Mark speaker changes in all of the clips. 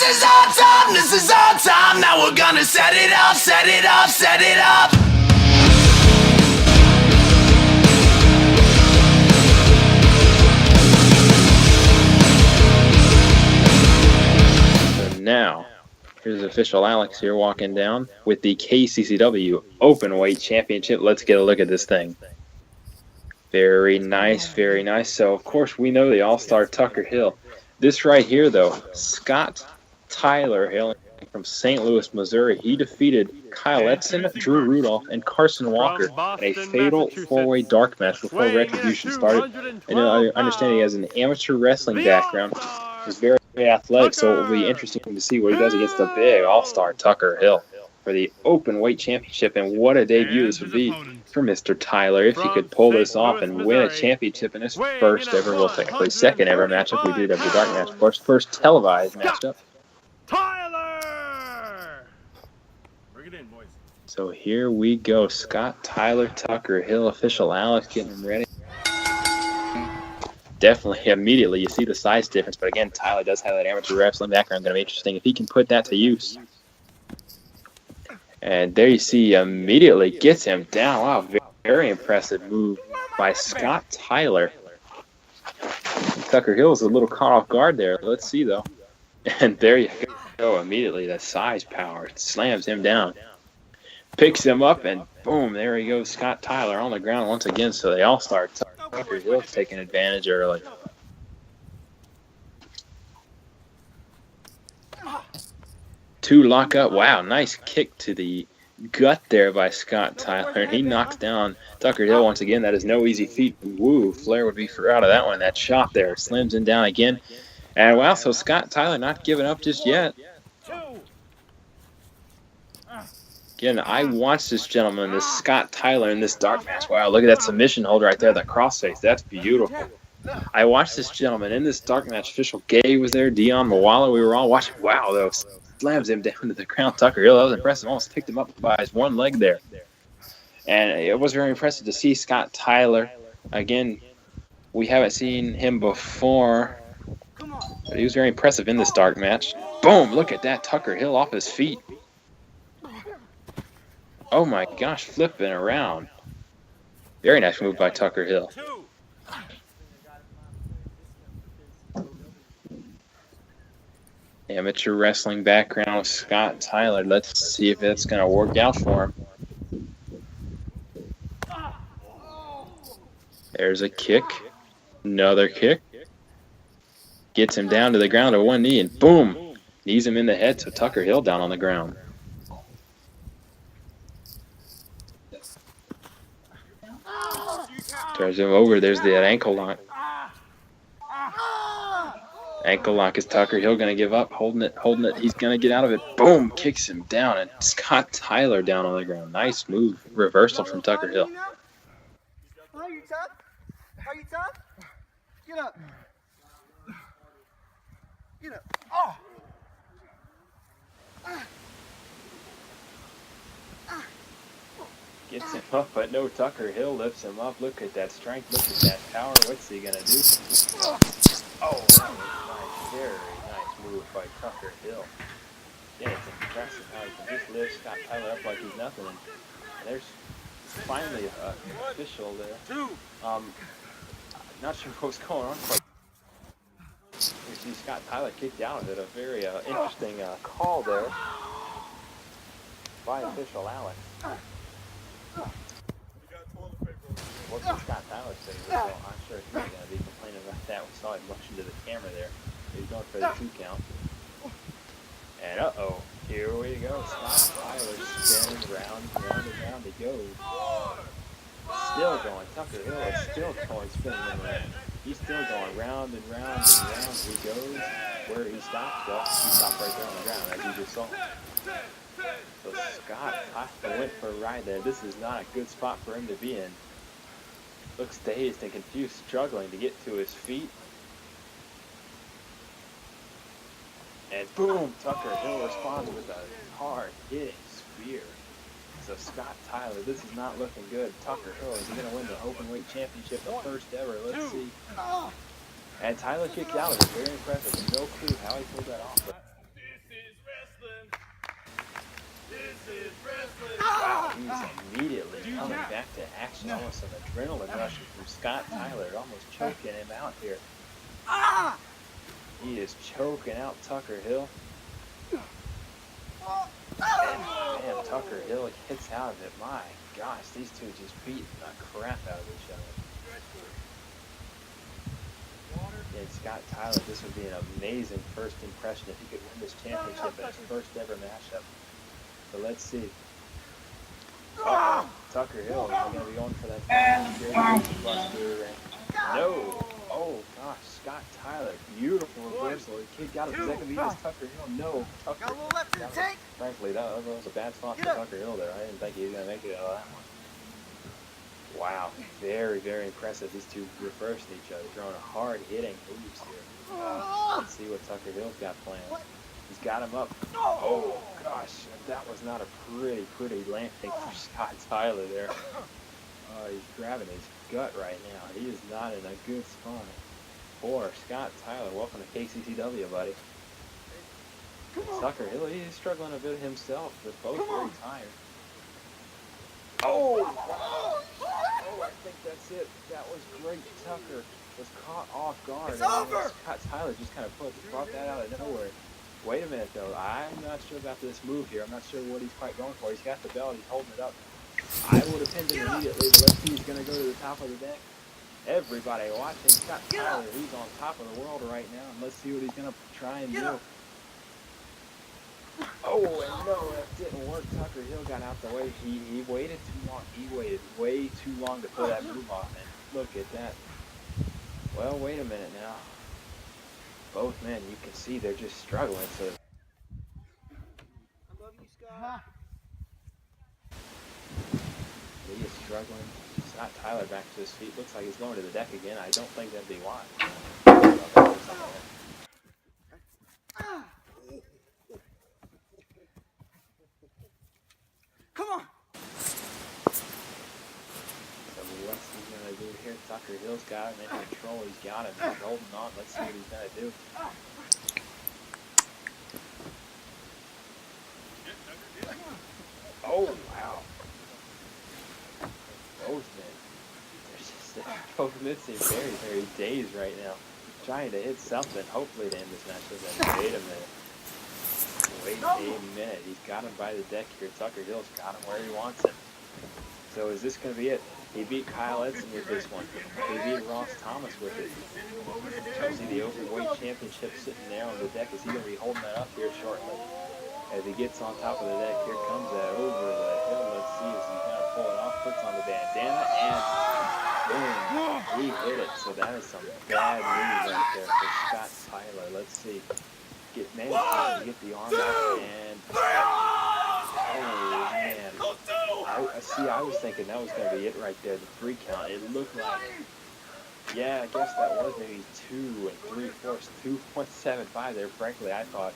Speaker 1: is our time, this is our time. Now we're gonna set it up, set it up, set it up.
Speaker 2: So now, here's official Alex here walking down with the KCCW Openweight Championship. Let's get a look at this thing. Very nice, very nice. So, of course, we know the All-Star Tucker Hill. This right here, though, Scott Tyler, hailing from St. Louis, Missouri. He defeated Kyle Edson, Drew Rudolph, and Carson Walker in a fatal four-way dark match before Retribution started. And I understand he has an amateur wrestling background. He's very athletic, so it will be interesting to see what he does against the big All-Star Tucker Hill for the Openweight Championship. And what a debut this would be for Mr. Tyler if he could pull this off and win a championship in his first ever, well, technically second ever matchup. We did have the dark match, of course, first televised matchup.
Speaker 3: Tyler! Bring it in, boys.
Speaker 2: So here we go. Scott Tyler, Tucker Hill, official Alex getting him ready. Definitely, immediately, you see the size difference. But again, Tyler does have that amateur wrestling background. Going to be interesting if he can put that to use. And there you see, immediately gets him down. Wow, very impressive move by Scott Tyler. Tucker Hill is a little caught off guard there. Let's see, though. And there you go. Immediately, the size power slams him down. Picks him up, and boom, there he goes. Scott Tyler on the ground once again. So they all start. Tucker Hill taking advantage early. Two lock up. Wow, nice kick to the gut there by Scott Tyler. And he knocks down Tucker Hill once again. That is no easy feat. Woo, Flair would be out of that one. That shot there slams him down again. And wow, so Scott Tyler not giving up just yet. Again, I watched this gentleman, this Scott Tyler, in this dark match. Wow, look at that submission hold right there, that crossface. That's beautiful. I watched this gentleman in this dark match. Official Gay was there, Dion Mawala. We were all watching. Wow, though. Slams him down to the ground. Tucker Hill, that was impressive. Almost picked him up by his one leg there. And it was very impressive to see Scott Tyler. Again, we haven't seen him before, but he was very impressive in this dark match. Boom, look at that. Tucker Hill off his feet. Oh my gosh, flipping around. Very nice move by Tucker Hill. Amateur wrestling background with Scott Tyler. Let's see if it's going to work out for him. There's a kick. Another kick. Gets him down to the ground to one knee, and boom! Knees him in the head, so Tucker Hill down on the ground. Turns him over. There's the ankle lock. Ankle lock. Is Tucker Hill going to give up? Holding it. He's going to get out of it. Boom! Kicks him down, and Scott Tyler down on the ground. Nice move. Reversal from Tucker Hill.
Speaker 4: Are you tough? Are you tough? Get up. Get up. Oh!
Speaker 2: Gets him up, but no, Tucker Hill lifts him up. Look at that strength. Look at that power. What's he going to do? Oh, that was nice. Very nice move by Tucker Hill. Yeah, it's impressive how he can just lift Scott Tyler up like he's nothing. And there's finally an official there. Not sure what's going on quite. You see Scott Tyler kicked out of it. A very interesting call there by official Alex. What's Scott Tyler saying? Well, I'm sure he's not going to be complaining about that. We saw him motion to the camera there. He's going for the 2 count. And uh-oh, here we go. Scott Tyler spinning round and round he goes. Still going. Tucker Hill is still going, spinning him around. He's still going round and round and round he goes. Where he stops, well, he stopped right there on the ground, as you just saw. So Scott Tyler went for a ride there. This is not a good spot for him to be in. Looks dazed and confused, struggling to get to his feet. And boom, Tucker Hill responds with a hard-hitting spear. So Scott Tyler, this is not looking good. Tucker Hill is going to win the Openweight Championship, the first ever. Let's see. And Tyler kicked out of it. Very impressive. No clue how he pulled that off. But Wow, he's immediately coming back to action. Almost an adrenaline rush from Scott Tyler, almost choking him out here. He is choking out Tucker Hill. And man, Tucker Hill gets out of it. My gosh, these two just beat the crap out of each other. And Scott Tyler, this would be an amazing first impression if he could win this championship in his first ever matchup. So let's see. Tucker Hill, is he going to be going for that buster? No. Oh gosh, Scott Tyler, beautiful reversal. The kid got a second beat this Tucker Hill. No, Tucker.
Speaker 4: Got a little left in the tank.
Speaker 2: Frankly, that was a bad spot for Tucker Hill there. I didn't think he was going to make it out of that one. Wow, very, very impressive. These two reversing each other, throwing hard hitting moves here. Let's see what Tucker Hill's got planned. He's got him up. Oh gosh, that was not a pretty landing for Scott Tyler there. He's grabbing his gut right now. He is not in a good spot. Poor Scott Tyler. Welcome to KCCW, buddy. Tucker Hill, he is struggling a bit himself. They're both very tired. Oh, I think that's it. That was great. Tucker was caught off guard.
Speaker 4: It's over.
Speaker 2: Scott Tyler just kind of brought that out of nowhere. Wait a minute, though. I'm not sure about this move here. I'm not sure what he's quite going for. He's got the belt. He's holding it up. I would have pinned him immediately, but let's see. He's going to go to the top of the deck. Everybody watching Scott Tyler. He's on top of the world right now, and let's see what he's going to try and do. Oh, and no, that didn't work. Tucker Hill got out the way. He waited too long. He waited way too long to pull that move off, and look at that. Well, wait a minute now. Both men, you can see they're just struggling. So
Speaker 4: I love you, Scott.
Speaker 2: he is struggling. Scott Tyler back to his feet. Looks like he's going to the deck again. I don't think that'd be wise.
Speaker 4: Come on.
Speaker 2: So what's he gonna do here? Tucker Hill's got him in control. He's got him. He's holding on. Let's see what he's gonna do. Oh wow! Both men. Both men seem very dazed right now. Trying to hit something. Hopefully to end this match. Then wait a minute. Wait a minute. He's got him by the deck here. Tucker Hill's got him where he wants him. So is this going to be it? He beat Kyle Edson with this one. He beat Ross Thomas with it. You see the Openweight Championship sitting there on the deck. Is he going to be holding that up here shortly? As he gets on top of the deck, here comes that over the hill. Let's see if he's going to pull it off. Puts on the bandana and boom. He hit it. So that is some bad news right there for Scott Tyler. Let's see. Managed to get the arm out and oh man. I was thinking that was going to be it right there, the 3 count. It looked like, yeah, I guess that was maybe 2 3/4, 2.75 there. Frankly, I thought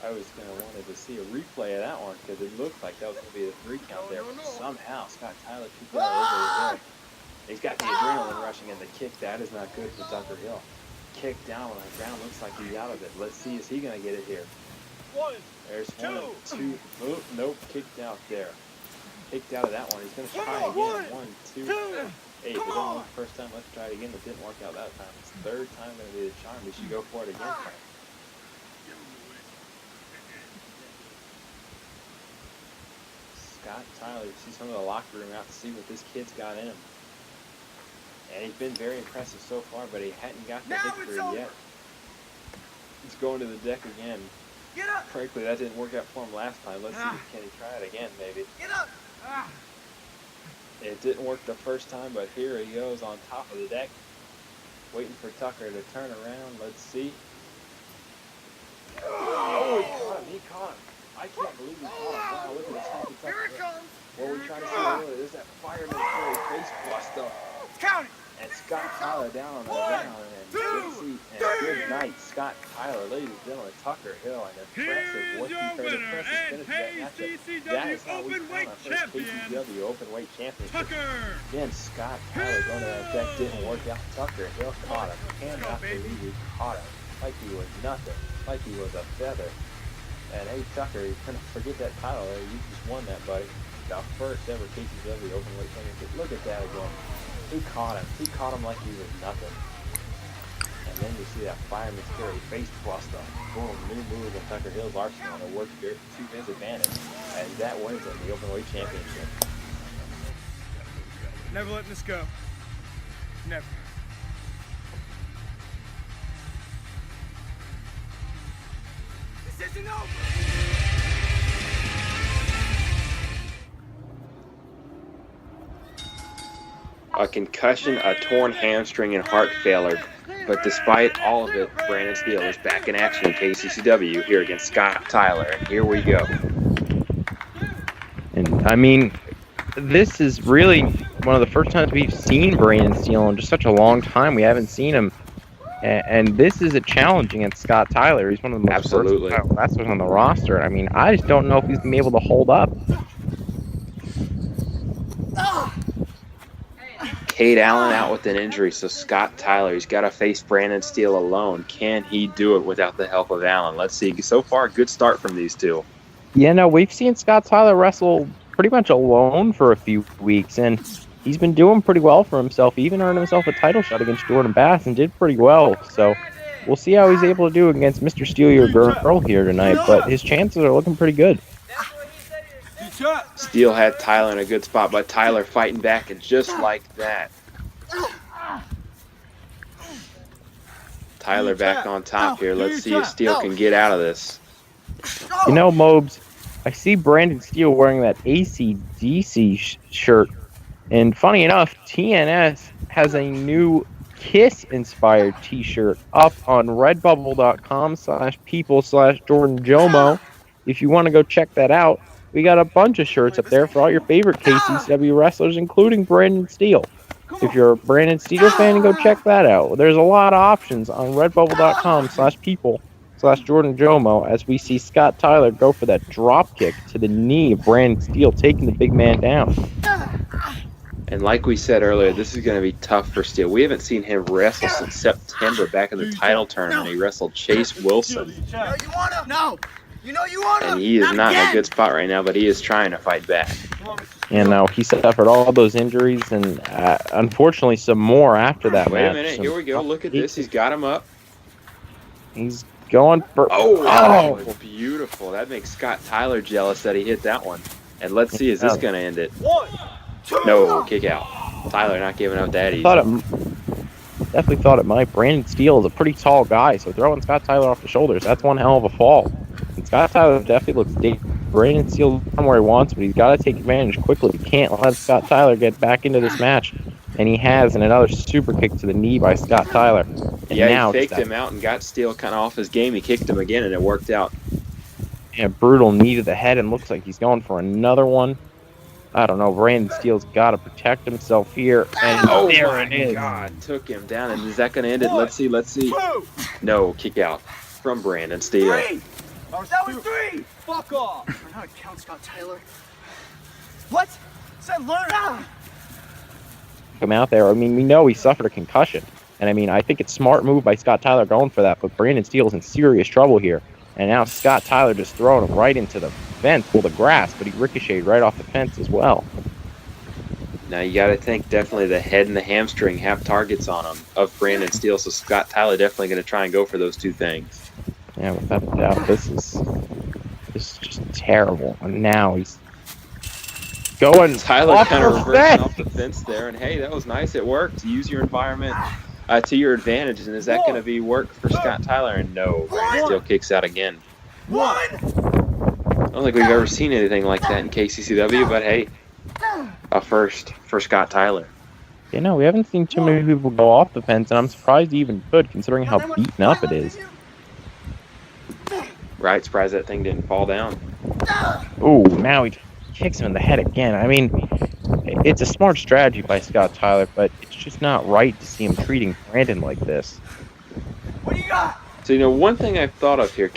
Speaker 2: I was going to wanted to see a replay of that one because it looked like that was going to be the 3 count there. But somehow Scott Tyler took that over his head. He's got the adrenaline rushing and the kick. That is not good for Tucker Hill. Kick down on the ground. Looks like he's out of it. Let's see. Is he going to get it here? There's 1, 2. Oh, nope. Kicked out there. Kicked out of that one. He's going to try again. 1, 2. Hey, if it didn't work the first time, let's try it again. It didn't work out that time. It's the 3rd time going to be the charm. We should go for it again, Frank. Scott Tyler, you see some of the locker room out to see what this kid's got in him. And he's been very impressive so far, but he hadn't got the victory yet. He's going to the deck again.
Speaker 4: Get up.
Speaker 2: Frankly, that didn't work out for him last time. Let's see, can he try it again, maybe?
Speaker 4: Get up.
Speaker 2: It didn't work the first time, but here he goes on top of the deck. Waiting for Tucker to turn around. Let's see. Oh, he caught him. I can't believe he caught him. Wow, look at this healthy Tucker.
Speaker 4: Here it comes.
Speaker 2: What we're trying to see earlier, there's that fireman face bust up.
Speaker 4: Count it.
Speaker 2: And Scott Tyler down on the ground. And let's see. And good night, Scott Tyler. Ladies and gentlemen, Tucker Hill. And impressive. What
Speaker 5: your winner and KCCW Openweight Champion,
Speaker 2: KCCW Openweight Championship.
Speaker 5: Tucker.
Speaker 2: Again, Scott Tyler going to that deck didn't work out. Tucker Hill caught him. Cannot believe he caught him. Like he was nothing. Like he was a feather. And hey, Tucker, you kind of forget that title there. You just won that, buddy. The first ever KCCW Openweight Championship. Look at that again. He caught him. He caught him like he was nothing. And then you see that fireman's carry face buster. Boom, new move in Tucker Hill's arsenal. And it worked here to his advantage. And that wins him the Openweight Championship.
Speaker 5: Never letting this go. Never. This isn't over.
Speaker 2: A concussion, a torn hamstring, and heart failure. But despite all of it, Brandon Steele is back in action in KCCW here against Scott Tyler. And here we go.
Speaker 6: And I mean, this is really one of the first times we've seen Brandon Steele in just such a long time. We haven't seen him. And this is a challenge against Scott Tyler. He's one of the most versatile wrestlers on the roster. I mean, I just don't know if he's going to be able to hold up.
Speaker 2: Cade Allen out with an injury, so Scott Tyler, he's got to face Brandon Steele alone. Can he do it without the help of Allen? Let's see. So far, good start from these two.
Speaker 6: Yeah, no, we've seen Scott Tyler wrestle pretty much alone for a few weeks, and he's been doing pretty well for himself. He even earned himself a title shot against Jordan Bass and did pretty well. So we'll see how he's able to do against Mr. Steele Your Girl here tonight, but his chances are looking pretty good.
Speaker 2: Steele had Tyler in a good spot, but Tyler fighting back, and just like that, Tyler back on top here. Let's see if Steele can get out of this.
Speaker 6: You know, Mobes, I see Brandon Steele wearing that AC/DC shirt, and funny enough, TNS has a new Kiss-inspired t-shirt up on redbubble.com/people/JordanJomo. If you want to go check that out, we got a bunch of shirts up there for all your favorite KCCW wrestlers, including Brandon Steele. If you're a Brandon Steele fan, go check that out. There's a lot of options on redbubble.com/people/JordanJomo as we see Scott Tyler go for that drop kick to the knee of Brandon Steele, taking the big man down.
Speaker 2: And like we said earlier, this is going to be tough for Steele. We haven't seen him wrestle since September back in the title tournament. He wrestled Chase Wilson.
Speaker 4: No, you wanna? No. You know you wanna.
Speaker 2: And he is not in a good spot right now, but he is trying to fight back.
Speaker 6: You know, he suffered all those injuries and unfortunately some more after that match.
Speaker 2: Wait a minute, here we go. Look at this. He's got him up.
Speaker 6: He's going for...
Speaker 2: Oh, beautiful. That makes Scott Tyler jealous that he hit that one. And let's see, is this going to end it?
Speaker 4: 1, 2.
Speaker 2: No, kick out. Tyler not giving up that easy.
Speaker 6: Definitely thought it might. Brandon Steele is a pretty tall guy, so throwing Scott Tyler off the shoulders, that's one hell of a fall. And Scott Tyler definitely looks dangerous. Brandon Steele is where he wants, but he's got to take advantage quickly. He can't let Scott Tyler get back into this match. And he has, and another super kick to the knee by Scott Tyler. And
Speaker 2: yeah,
Speaker 6: now
Speaker 2: he faked him out and got Steele kind of off his game. He kicked him again, and it worked out.
Speaker 6: A brutal knee to the head, and looks like he's going for another one. I don't know. Brandon Steele's got to protect himself here. And there it is.
Speaker 2: God, took him down. And is that going to end it? Let's see. No, kick out from Brandon Steele.
Speaker 4: 3. That was 3. Fuck off. I know how to count, Scott Tyler. What? Said learn.
Speaker 6: Come out there. I mean, we know he suffered a concussion. And I mean, I think it's a smart move by Scott Tyler going for that. But Brandon Steele's in serious trouble here. And now Scott Tyler just throwing him right into the fence, well, the grass, but he ricocheted right off the fence as well.
Speaker 2: Now you got to think definitely the head and the hamstring have targets on them of Brandon Steele, so Scott Tyler definitely going to try and go for those two things.
Speaker 6: Yeah, without a doubt, this is just terrible. And now he's going.
Speaker 2: Tyler kind of reversing off the fence there, and hey, that was nice. It worked. Use your environment to your advantage, and is that going to be work for Scott Tyler? And no, Brandon Steele kicks out again.
Speaker 4: 1.
Speaker 2: I don't think we've ever seen anything like that in KCCW, but hey, a first for Scott Tyler.
Speaker 6: You know, we haven't seen too many people go off the fence, and I'm surprised he even could, considering how beaten up it is.
Speaker 2: Right, surprised that thing didn't fall down.
Speaker 6: Ooh, now he kicks him in the head again. I mean, it's a smart strategy by Scott Tyler, but it's just not right to see him treating Brandon like this.
Speaker 4: What do you got?
Speaker 2: So, you know, one thing I've thought of here,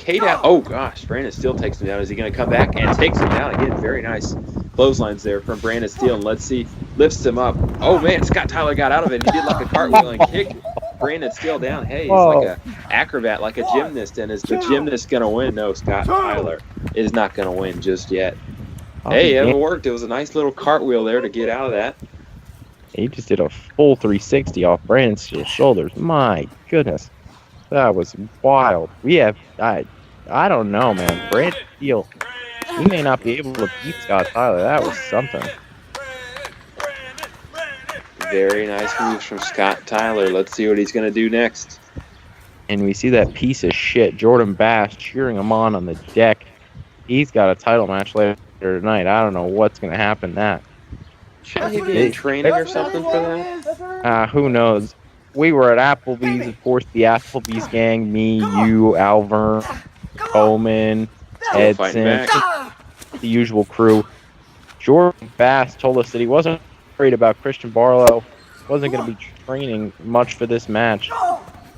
Speaker 2: oh gosh, Brandon Steele takes him down. Is he going to come back and takes him down again? Very nice clotheslines there from Brandon Steele. And let's see, lifts him up. Oh man, Scott Tyler got out of it. He did like a cartwheel and kicked Brandon Steele down. Hey, he's
Speaker 6: Whoa.
Speaker 2: like a acrobat, like a gymnast, and is the gymnast going to win? No, Scott Tyler is not going to win just yet. Hey, it worked. It was a nice little cartwheel there to get out of that.
Speaker 6: He just did a full 360 off Brandon Steele's shoulders. My goodness. That was wild. I don't know, man. Brandon Steele, he may not be able to beat Scott Tyler. That was something.
Speaker 2: Very nice moves from Scott Tyler. Let's see what he's going to do next.
Speaker 6: And we see that piece of shit, Jordan Bass, cheering him on the deck. He's got a title match later tonight. I don't know what's going to happen that.
Speaker 2: Should he be in training or something for that?
Speaker 6: Who knows? We were at Applebee's, of course, the Applebee's gang, me, you, Alvern, Coleman, Edson, the usual crew. Jordan Bass told us that he wasn't worried about Christian Barlow, wasn't going to be training much for this match.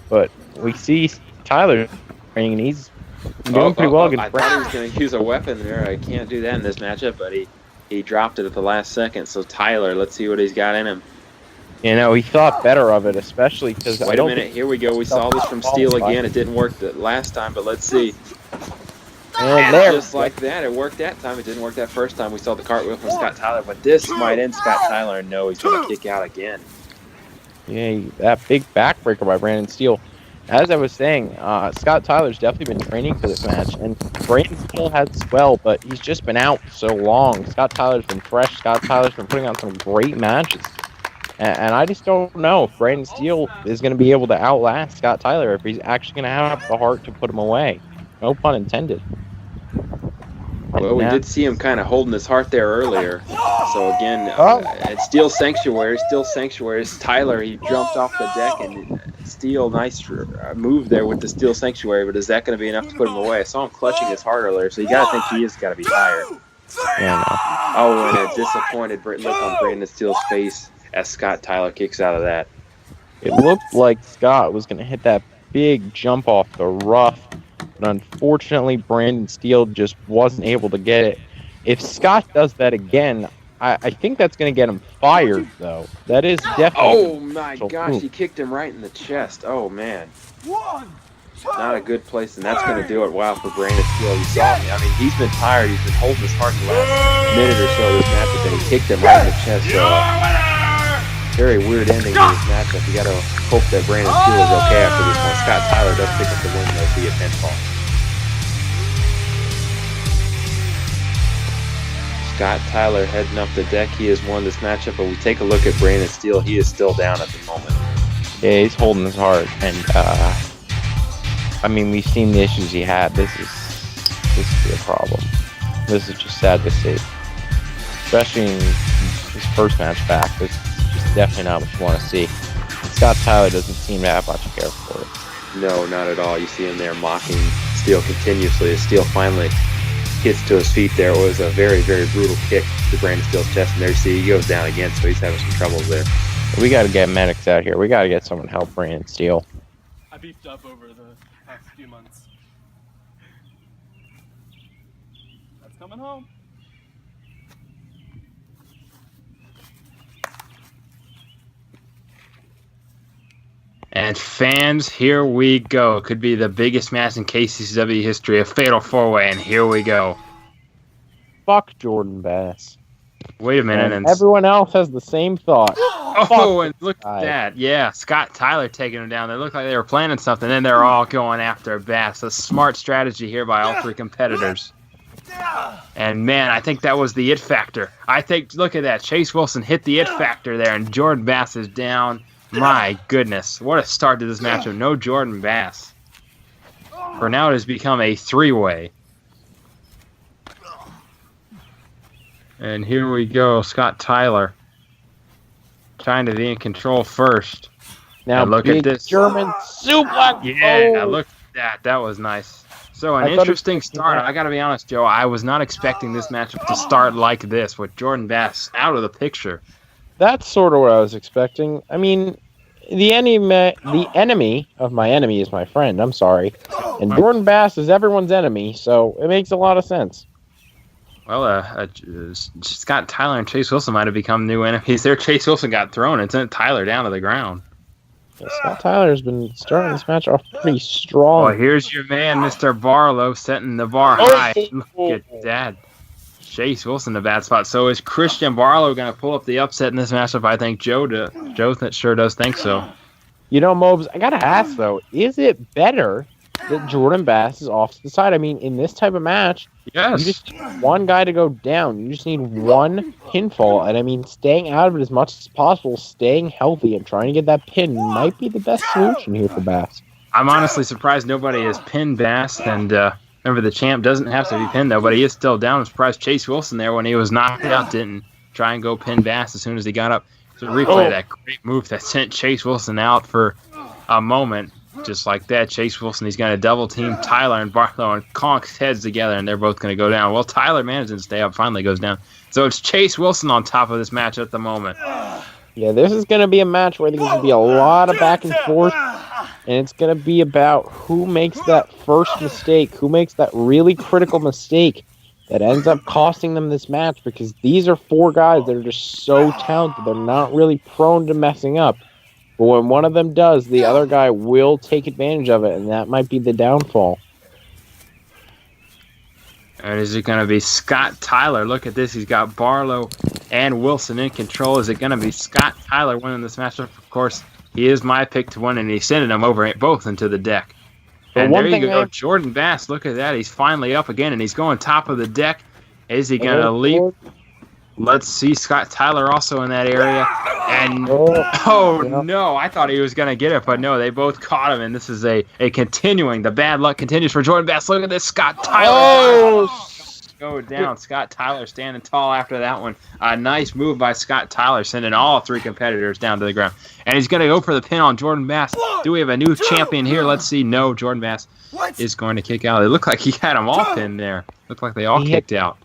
Speaker 6: But we see Tyler training, and he's doing pretty well against
Speaker 2: Brandon. I thought he was going to use a weapon there. I can't do that in this matchup, but he dropped it at the last second. So Tyler, let's see what he's got in him.
Speaker 6: You know, he thought better of it, especially because
Speaker 2: Wait a minute. Here we go. We saw this from Steele again. It didn't work the last time, but let's see. And just like that, it worked that time. It didn't work that first time. We saw the cartwheel from Scott Tyler, but this might end Scott Tyler. And no, he's going to kick out again.
Speaker 6: Yeah, that big backbreaker by Brandon Steele. As I was saying, Scott Tyler's definitely been training for this match, and Brandon Steele has as well, but he's just been out so long. Scott Tyler's been fresh. Scott Tyler's been putting on some great matches. And I just don't know if Brandon Steele is going to be able to outlast Scott Tyler, if he's actually going to have the heart to put him away. No pun intended.
Speaker 2: Well, we did see him kind of holding his heart there earlier. So again, it's Steel Sanctuary. Tyler, he jumped off the deck, and Steel, nice move there with the Steel Sanctuary. But is that going to be enough to put him away? I saw him clutching his heart earlier, so you got to think he is got to be tired.
Speaker 6: Yeah, no.
Speaker 2: Oh, and a disappointed look on Brandon Steele's face as Scott Tyler kicks out of that.
Speaker 6: It looked like Scott was going to hit that big jump off the rough, but unfortunately Brandon Steele just wasn't able to get it. If Scott does that again, I think that's going to get him fired, though. That is definitely...
Speaker 2: Oh, my gosh, he kicked him right in the chest. Oh, man. Not a good place, and that's going to do it. Wow, for Brandon Steele. You saw me. I mean, he's been tired. He's been holding his heart the last minute or so of this match, but then he kicked him right in the chest. So, very weird ending to this matchup. You got to hope that Brandon Steele is okay after this one. Scott Tyler does pick up the win, though, via pinfall. Scott Tyler heading up the deck. He has won this matchup, but we take a look at Brandon Steele. He is still down at the moment.
Speaker 6: Yeah, he's holding his heart, and I mean, we've seen the issues he had. This is a problem. This is just sad to see, especially in his first match back. This is just definitely not what you want to see. And Scott Tyler doesn't seem to have much care for it.
Speaker 2: No, not at all. You see him there mocking Steele continuously. As Steele finally gets to his feet there. It was a very, very brutal kick to Brandon Steele's chest, and there you see he goes down again, so he's having some troubles there.
Speaker 6: We got to get medics out here. We got to get someone to help Brandon Steele.
Speaker 5: I beefed up over the past few months. That's coming home.
Speaker 7: And fans, here we go. It could be the biggest match in KCCW history, a fatal four-way, and here we go.
Speaker 6: Fuck Jordan Bass.
Speaker 7: Wait a minute.
Speaker 6: And everyone else has the same thought.
Speaker 7: Oh, and look at that. Yeah, Scott Tyler taking him down. They looked like they were planning something, and they're all going after Bass. A smart strategy here by all three competitors. And, man, I think that was the it factor. Look at that. Chase Wilson hit the it factor there, and Jordan Bass is down. My goodness, what a start to this matchup. No Jordan Bass. For now, it has become a three-way. And here we go, Scott Tyler trying to be in control first.
Speaker 6: Now
Speaker 7: look at this
Speaker 6: German suplex.
Speaker 7: Yeah, look at that. That was nice. So an interesting start. I got to be honest, Joe. I was not expecting this matchup to start like this with Jordan Bass out of the picture.
Speaker 6: That's sort of what I was expecting. I mean, the enemy of my enemy is my friend. I'm sorry. And Jordan Bass is everyone's enemy, so it makes a lot of sense.
Speaker 7: Well, Scott Tyler and Chase Wilson might have become new enemies there. Chase Wilson got thrown and sent Tyler down to the ground.
Speaker 6: Yeah, Scott Tyler's been starting this match off pretty
Speaker 7: Oh,
Speaker 6: strong.
Speaker 7: here's your man, Mr. Barlow, setting the bar high. Look at that. Chase Wilson, the bad spot. So is Christian Barlow going to pull up the upset in this matchup? I think Joe sure does think so.
Speaker 6: You know, Mobes, I gotta ask though, is it better that Jordan Bass is off to the side? I mean, in this type of match,
Speaker 7: Yes.
Speaker 6: you just need one guy to go down. You just need one pinfall. And I mean, staying out of it as much as possible, staying healthy and trying to get that pin might be the best solution here for Bass.
Speaker 7: I'm honestly surprised nobody has pinned Bass. And remember, the champ doesn't have to be pinned, though, but he is still down. I'm surprised Chase Wilson there, when he was knocked out, didn't try and go pin Bass as soon as he got up. So replay that great move that sent Chase Wilson out for a moment. Just like that, Chase Wilson, he's going to double team Tyler and Barlow and conks heads together, and they're both going to go down. Well, Tyler managed to stay up, finally goes down. So it's Chase Wilson on top of this match at the moment.
Speaker 6: Yeah, this is going to be a match where there's going to be a lot of back and forth, and it's going to be about who makes that first mistake, who makes that really critical mistake that ends up costing them this match, because these are four guys that are just so talented. They're not really prone to messing up. But when one of them does, the other guy will take advantage of it, and that might be the downfall.
Speaker 7: And is it going to be Scott Tyler? Look at this. He's got Barlow and Wilson in control. Is it going to be Scott Tyler winning this matchup? Of course, he is my pick to win, and he's sending them over both into the deck. And there you go. Jordan Bass, look at that. He's finally up again, and he's going top of the deck. Is he going to leap? Let's see Scott Tyler also in that area. And no, I thought he was going to get it, but no, they both caught him, and this is a continuing. The bad luck continues for Jordan Bass. Look at this, Scott Tyler. Go down. Scott Tyler standing tall after that one. A nice move by Scott Tyler, sending all three competitors down to the ground. And he's going to go for the pin on Jordan Bass. Do we have a new champion here? Let's see. No, Jordan Bass is going to kick out. It looked like he had them all pinned there. Looked like they all kicked out.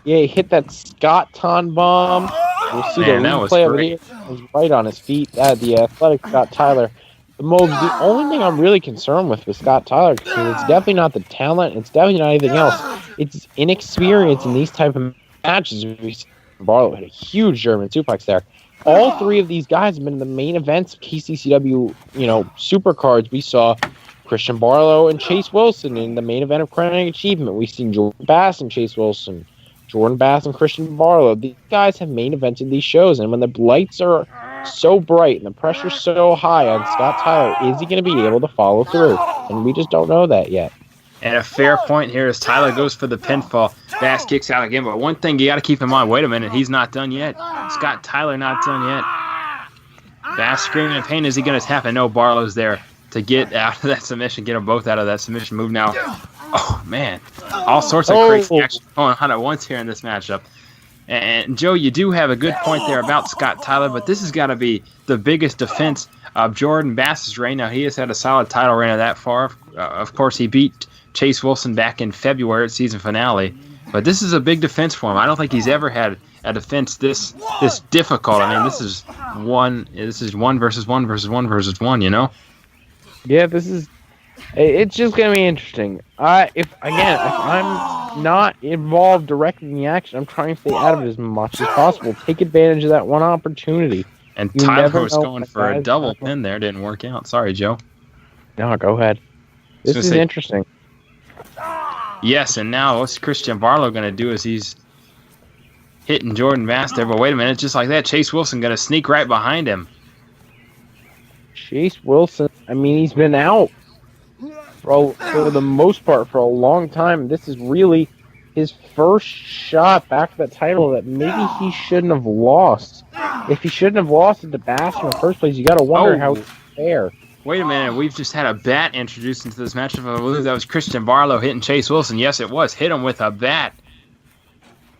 Speaker 6: Yeah, he hit that Scott Ton bomb. We'll see the replay over here. He's right on his feet. The athletic Scott Tyler. The only thing I'm really concerned with Scott Tyler, because it's definitely not the talent, it's definitely not anything else. It's inexperience in these type of matches. Barlow had a huge German suplex there. All three of these guys have been in the main events of KCCW, supercards. We saw Christian Barlow and Chase Wilson in the main event of Crowning Achievement. We've seen Jordan Bass and Chase Wilson. Jordan Bass and Christian Barlow. These guys have main evented these shows, and when the lights are so bright and the pressure's so high on Scott Tyler, is he going to be able to follow through? And we just don't know that yet.
Speaker 7: And a fair point here as Tyler goes for the pinfall. Bass kicks out again, but one thing you got to keep in mind, wait a minute, he's not done yet. Scott Tyler not done yet. Bass screaming in pain. Is he going to tap? And no, Barlow's there to get out of that submission, get them both out of that submission move now. Oh, man. All sorts of crazy action going on at once here in this matchup. And, Joe, you do have a good point there about Scott Tyler, but this has got to be the biggest defense of Jordan Bass's reign. Now, he has had a solid title reign that far. Of course, he beat Chase Wilson back in February at season finale. But this is a big defense for him. I don't think he's ever had a defense this difficult. I mean, this is one versus one versus one versus one,
Speaker 6: Yeah, it's just going to be interesting. If I'm not involved directly in the action, I'm trying to stay out of it as much as possible. Take advantage of that one opportunity.
Speaker 7: And Tyler was going for a double pin there. Didn't work out. Sorry, Joe.
Speaker 6: No, go ahead. This is interesting.
Speaker 7: Yes, and now what's Christian Barlow going to do is he's hitting Jordan Bass there. But wait a minute, just like that, Chase Wilson going to sneak right behind him.
Speaker 6: Chase Wilson, he's been out for the most part for a long time. This is really his first shot back to that title that maybe he shouldn't have lost. If he shouldn't have lost it to Bass in the first place, you got to wonder how it's fair.
Speaker 7: Wait a minute, we've just had a bat introduced into this matchup. I believe that was Christian Barlow hitting Chase Wilson. Yes, it was. Hit him with a bat.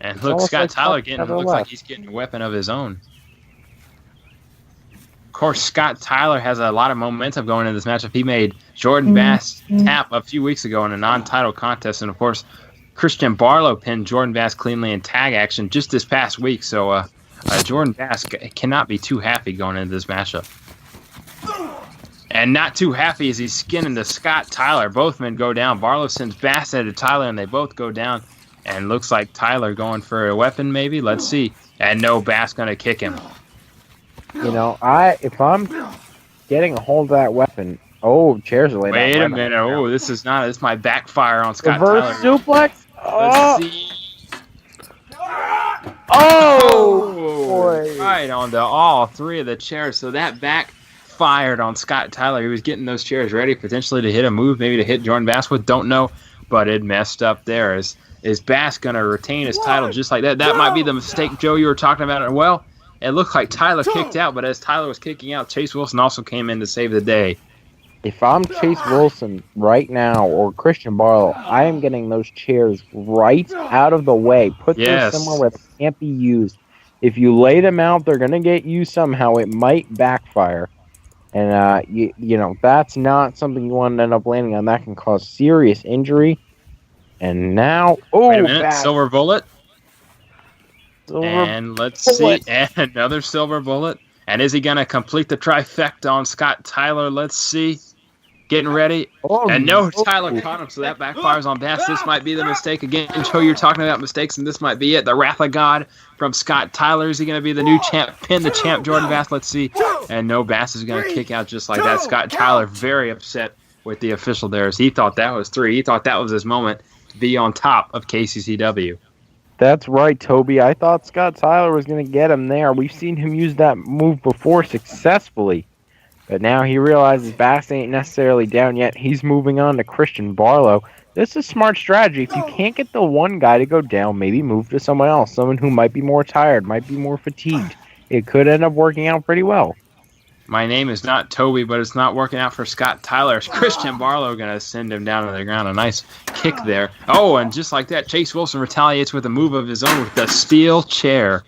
Speaker 7: And look, Scott Tyler looks like he's getting a weapon of his own. Of course, Scott Tyler has a lot of momentum going into this matchup. He made Jordan Bass tap a few weeks ago in a non-title contest. And, of course, Christian Barlow pinned Jordan Bass cleanly in tag action just this past week. So Jordan Bass cannot be too happy going into this matchup. And not too happy as he's skinning to Scott Tyler. Both men go down. Barlow sends Bass into Tyler, and they both go down. And looks like Tyler going for a weapon, maybe. Let's see. And no, Bass going to kick him.
Speaker 6: If I'm getting a hold of that weapon. Oh, chairs are laid out.
Speaker 7: Wait
Speaker 6: right
Speaker 7: a
Speaker 6: on the
Speaker 7: minute.
Speaker 6: ground.
Speaker 7: Oh, this might backfire on Scott
Speaker 6: Reverse
Speaker 7: Tyler.
Speaker 6: suplex. Oh,
Speaker 7: Let's see.
Speaker 6: oh, boy.
Speaker 7: Right onto all three of the chairs. So that backfired on Scott Tyler. He was getting those chairs ready potentially to hit a move, maybe to hit Jordan Bass with. Don't know, but it messed up there. Is Bass going to retain his title just like that? That might be the mistake, Joe, you were talking about. Well, it looked like Tyler kicked out, but as Tyler was kicking out, Chase Wilson also came in to save the day.
Speaker 6: If I'm Chase Wilson right now or Christian Barlow, I am getting those chairs right out of the way. Put them somewhere where they can't be used. If you lay them out, they're going to get used somehow. It might backfire. And, you know, that's not something you want to end up landing on. That can cause serious injury. And now... Oh,
Speaker 7: wait a minute. Silver bullet. And let's see. And another silver bullet. And is he going to complete the trifecta on Scott Tyler? Let's see. Getting ready. And no, Tyler caught him, so that backfires on Bass. This might be the mistake. Again, Joe, you're talking about mistakes, and this might be it. The Wrath of God from Scott Tyler. Is he going to be the new champ? Pin the champ, Jordan Bass. Let's see. And no, Bass is going to kick out just like that. Scott Tyler very upset with the official there, as he thought that was 3. He thought that was his moment to be on top of KCCW.
Speaker 6: That's right, Toby. I thought Scott Tyler was going to get him there. We've seen him use that move before successfully. But now he realizes Bass ain't necessarily down yet. He's moving on to Christian Barlow. This is smart strategy. If you can't get the one guy to go down, maybe move to someone else. Someone who might be more tired, might be more fatigued. It could end up working out pretty well.
Speaker 7: My name is not Toby, but it's not working out for Scott Tyler. Is Christian Barlow going to send him down to the ground? A nice kick there. Oh, and just like that, Chase Wilson retaliates with a move of his own with the steel chair.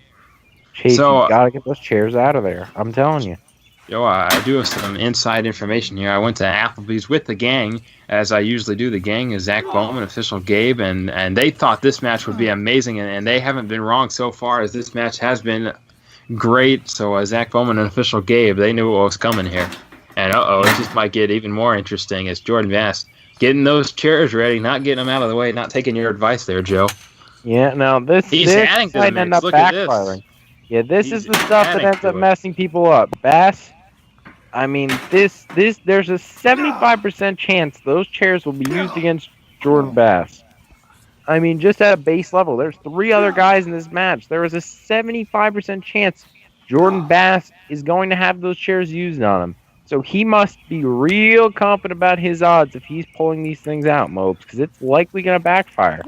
Speaker 6: Chase, you got to get those chairs out of there. I'm telling you.
Speaker 7: Yo, I do have some inside information here. I went to Applebee's with the gang, as I usually do. The gang is Zach Bowman, official Gabe, and they thought this match would be amazing, and they haven't been wrong so far, as this match has been great. So Zach Bowman and official Gabe, they knew what was coming here. And it just might get even more interesting as Jordan Bass getting those chairs ready, not getting them out of the way, not taking your advice there, Joe.
Speaker 6: Yeah, now this might end up backfiring. Yeah, this is the stuff that ends up messing people up. Bass, I mean, there's a 75% chance those chairs will be used against Jordan Bass. I mean, just at a base level, there's 3 other guys in this match. There is a 75% chance Jordan Bass is going to have those chairs used on him. So he must be real confident about his odds if he's pulling these things out, Mopes, because it's likely going to backfire.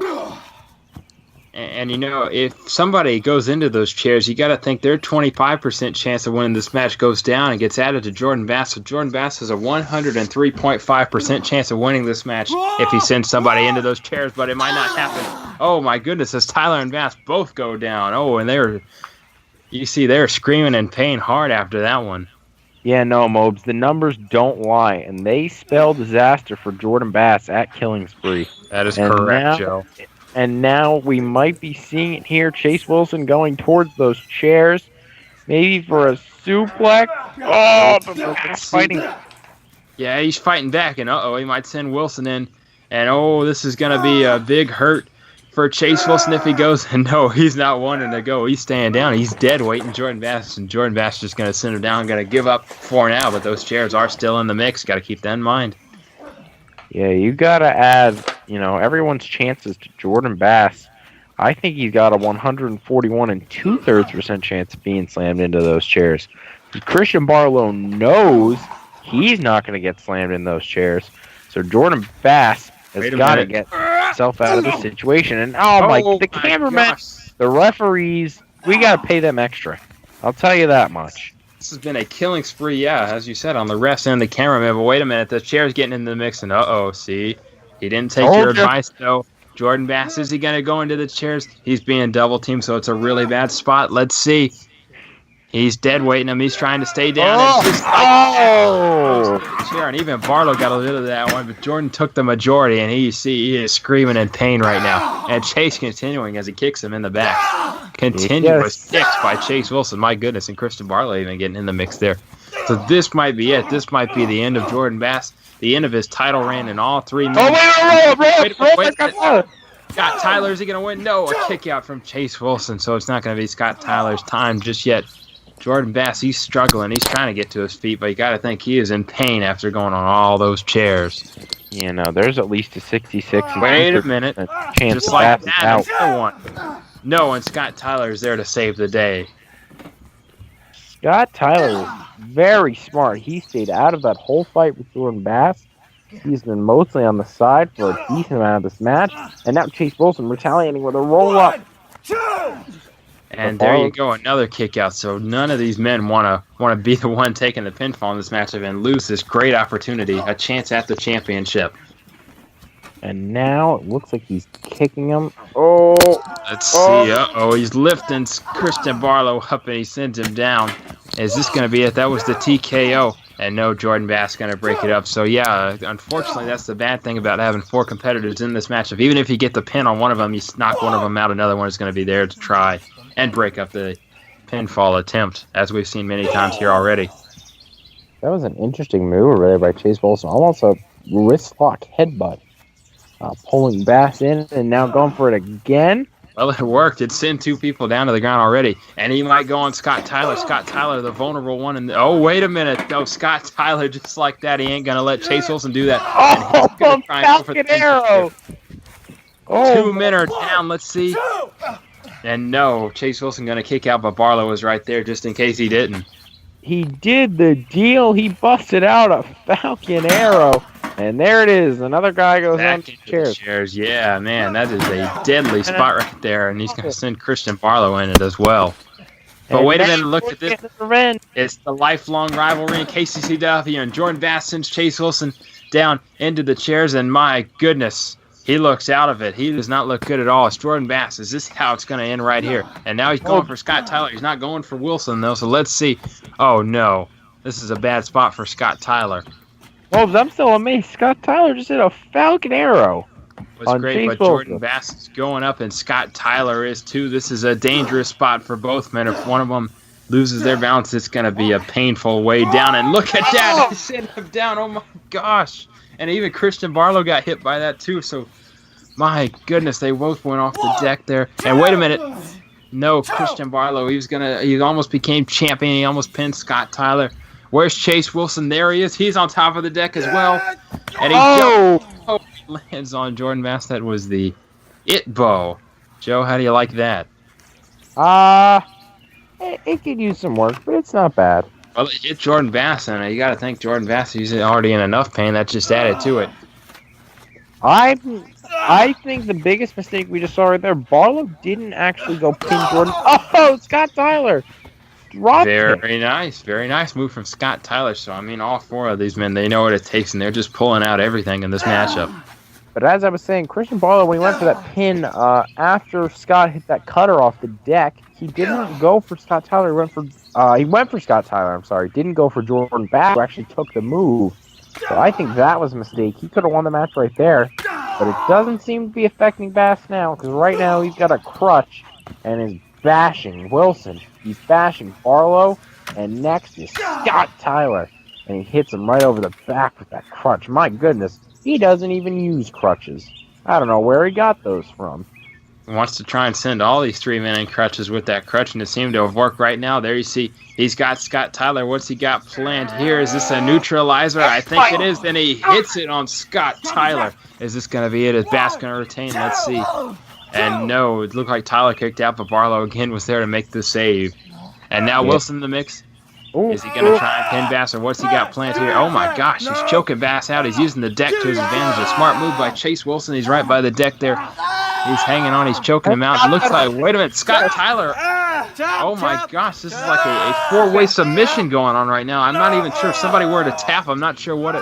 Speaker 7: And, you know, if somebody goes into those chairs, you got to think their 25% chance of winning this match goes down and gets added to Jordan Bass. So Jordan Bass has a 103.5% chance of winning this match if he sends somebody into those chairs, but it might not happen. Oh, my goodness, as Tyler and Bass both go down. Oh, and they're screaming in pain hard after that one.
Speaker 6: Yeah, no, Mobes, the numbers don't lie, and they spell disaster for Jordan Bass at Killing Spree.
Speaker 7: That is correct, Joe.
Speaker 6: And now we might be seeing it here. Chase Wilson going towards those chairs. Maybe for a suplex. Oh, but Bass fighting.
Speaker 7: Yeah, he's fighting back. And he might send Wilson in. And this is going to be a big hurt for Chase Wilson if he goes. And no, he's not wanting to go. He's staying down. He's dead waiting Jordan Bass. And Jordan Bass is just going to send him down. Going to give up for now. But those chairs are still in the mix. Got to keep that in mind.
Speaker 6: Yeah, you got to add, everyone's chances to Jordan Bass. I think he's got a 141 2/3% chance of being slammed into those chairs. Christian Barlow knows he's not going to get slammed in those chairs. So Jordan Bass has got to get himself out of the situation. And the cameramen, the referees, we got to pay them extra. I'll tell you that much.
Speaker 7: This has been a killing spree, as you said, on the refs and the cameraman. But wait a minute, the chair's getting into the mix, and see, he didn't take your advice, though. Jordan Bass, is he going to go into the chairs? He's being double-teamed, so it's a really bad spot. Let's see. He's dead weighting him. He's trying to stay down. And even Barlow got a little of that one, but Jordan took the majority, and he is screaming in pain right now. And Chase continuing as he kicks him in the back. Continuous kicks by Chase Wilson. My goodness, and Christian Barlow even getting in the mix there. So this might be it. This might be the end of Jordan Bass, the end of his title reign in all 3 minutes. Wait. Scott Tyler, is he going to win? No, a kick out from Chase Wilson. So it's not going to be Scott Tyler's time just yet. Jordan Bass, he's struggling. He's trying to get to his feet, but you got to think he is in pain after going on all those chairs.
Speaker 6: You know, there's at least a 66.
Speaker 7: Wait a minute.
Speaker 6: Chance
Speaker 7: Just like
Speaker 6: Bass is
Speaker 7: that,
Speaker 6: out.
Speaker 7: another one. No, and Scott Tyler is there to save the day.
Speaker 6: Scott Tyler is very smart. He stayed out of that whole fight with Jordan Bass. He's been mostly on the side for a decent amount of this match. And now Chase Wilson retaliating with a roll-up.
Speaker 7: And there you go, another kick out. So none of these men want to be the one taking the pinfall in this matchup and lose this great opportunity, a chance at the championship.
Speaker 6: And now it looks like he's kicking him. Oh!
Speaker 7: Let's see. Uh-oh, he's lifting Christian Barlow up and he sends him down. Is this going to be it? That was the TKO. And no, Jordan Bass going to break it up. So yeah, unfortunately, that's the bad thing about having 4 competitors in this matchup. Even if you get the pin on one of them, you knock one of them out, another one is going to be there to try and break up the pinfall attempt, as we've seen many times here already.
Speaker 6: That was an interesting move over there by Chase Wilson. Almost a wrist lock headbutt. Pulling Bass in and now going for it again.
Speaker 7: Well, it worked. It sent 2 people down to the ground already. And he might go on Scott Tyler. Scott Tyler, the vulnerable one. And oh, wait a minute. No, Scott Tyler, just like that, he ain't going to let Chase Wilson do that.
Speaker 6: Oh, Falcon Arrow! Oh,
Speaker 7: 2 men are down. Let's see. And no, Chase Wilson going to kick out, but Barlow was right there just in case he didn't.
Speaker 6: He did the deal. He busted out a Falcon Arrow. And there it is. Another guy goes on to the
Speaker 7: chairs. Yeah, man, that is a deadly spot right there. And he's going to send Christian Barlow in it as well. But
Speaker 6: and
Speaker 7: wait a minute, look at this.
Speaker 6: Revenge.
Speaker 7: It's the lifelong rivalry in KCCW. And Jordan Bass sends Chase Wilson down into the chairs. And my goodness, he looks out of it. He does not look good at all. It's Jordan Bass. Is this how it's going to end right here? And now he's going for Scott Tyler. He's not going for Wilson, though. So let's see. Oh, no. This is a bad spot for Scott Tyler.
Speaker 6: Well, I'm still amazed. Scott Tyler just hit a Falcon Arrow.
Speaker 7: It was great, but Jordan Bass is going up, and Scott Tyler is too. This is a dangerous spot for both men. If one of them loses their balance, it's going to be a painful way down. And look at that. He sent him down. Oh, my gosh. And even Christian Barlow got hit by that, too. So, my goodness, they both went off the deck there. And wait a minute. No, Christian Barlow, he almost became champion. He almost pinned Scott Tyler. Where's Chase Wilson? There he is. He's on top of the deck as well. And he lands on Jordan Bass. That was the it bow. Joe, how do you like that?
Speaker 6: It could use some work, but it's not bad.
Speaker 7: Well, it hit Jordan Bass, and you got to think Jordan Bass is already in enough pain. That just added to it.
Speaker 6: I think the biggest mistake we just saw right there, Barlow didn't actually go pin Jordan. Oh, Scott Tyler.
Speaker 7: Very nice move from Scott Tyler. So, I mean, all 4 of these men, they know what it takes, and they're just pulling out everything in this matchup.
Speaker 6: But as I was saying, Christian Barlow, when he went for that pin after Scott hit that cutter off the deck, he didn't go for Scott Tyler. He went for Scott Tyler, I'm sorry. Didn't go for Jordan Bass, who actually took the move. So I think that was a mistake. He could have won the match right there. But it doesn't seem to be affecting Bass now, because right now he's got a crutch and is bashing Wilson. He's bashing Barlow, and next is Scott Tyler. And he hits him right over the back with that crutch. My goodness, he doesn't even use crutches. I don't know where he got those from.
Speaker 7: He wants to try and send all these 3 men in crutches with that crutch, and it seemed to have worked right now. There you see, he's got Scott Tyler. What's he got planned here? Is this a neutralizer? I think it is. Then he hits it on Scott Tyler. Is this going to be it? Is Bass going to retain? Let's see. And no, it looked like Tyler kicked out, but Barlow again was there to make the save. And now Wilson in the mix. Is he going to try and pin Bass, or what's he got planned here? Oh my gosh, he's choking Bass out. He's using the deck to his advantage. A smart move by Chase Wilson. He's right by the deck there. He's hanging on. He's choking him out. It looks like, wait a minute, Scott Tyler. Oh my gosh, this is like a 4-way submission going on right now. I'm not even sure if somebody were to tap. I'm not sure what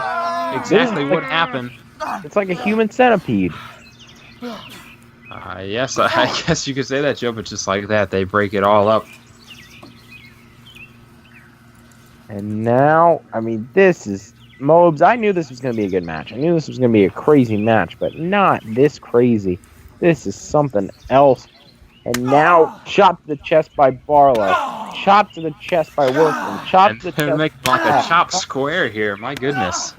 Speaker 7: exactly what happened.
Speaker 6: It's like a human centipede.
Speaker 7: Yes, I guess you could say that, Joe, but just like that, they break it all up.
Speaker 6: And now, I mean, this is... Mobes, I knew this was going to be a good match. I knew this was going to be a crazy match, but not this crazy. This is something else. And now, chop to the chest by Barlow. Chop to the chest by Wilson. Chop to the chest.
Speaker 7: Make like a chop square here. My goodness.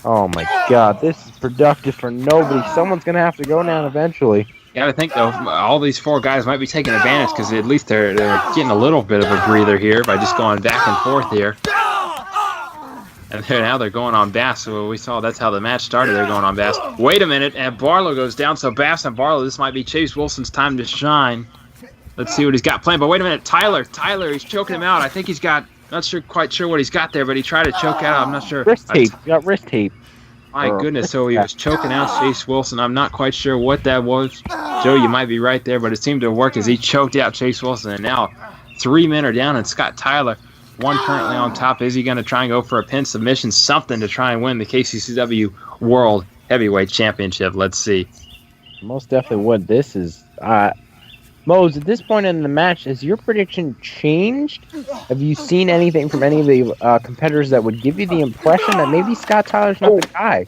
Speaker 6: Oh my God, this is productive for nobody. Someone's going to have to go down eventually.
Speaker 7: You got to think, though, all these four guys might be taking advantage because at least they're getting a little bit of a breather here by just going back and forth here. And now they're going on Bass. So we saw that's how the match started. They're going on Bass. Wait a minute, and Barlow goes down. So Bass and Barlow, this might be Chase Wilson's time to shine. Let's see what he's got planned. But wait a minute, Tyler, he's choking him out. I think he's got, quite sure what he's got there, but he tried to choke out. I'm not sure.
Speaker 6: Wrist tape. You got wrist tape.
Speaker 7: My goodness, so he was choking out Chase Wilson. I'm not quite sure what that was. Joe, you might be right there, but it seemed to work as he choked out Chase Wilson. And now 3 men are down, and Scott Tyler, one currently on top. Is he going to try and go for a pin submission, something to try and win the KCCW World Heavyweight Championship? Let's see.
Speaker 6: Most definitely would. This is... Mose, at this point in the match, has your prediction changed? Have you seen anything from any of the competitors that would give you the impression that maybe Scott Tyler's not the guy?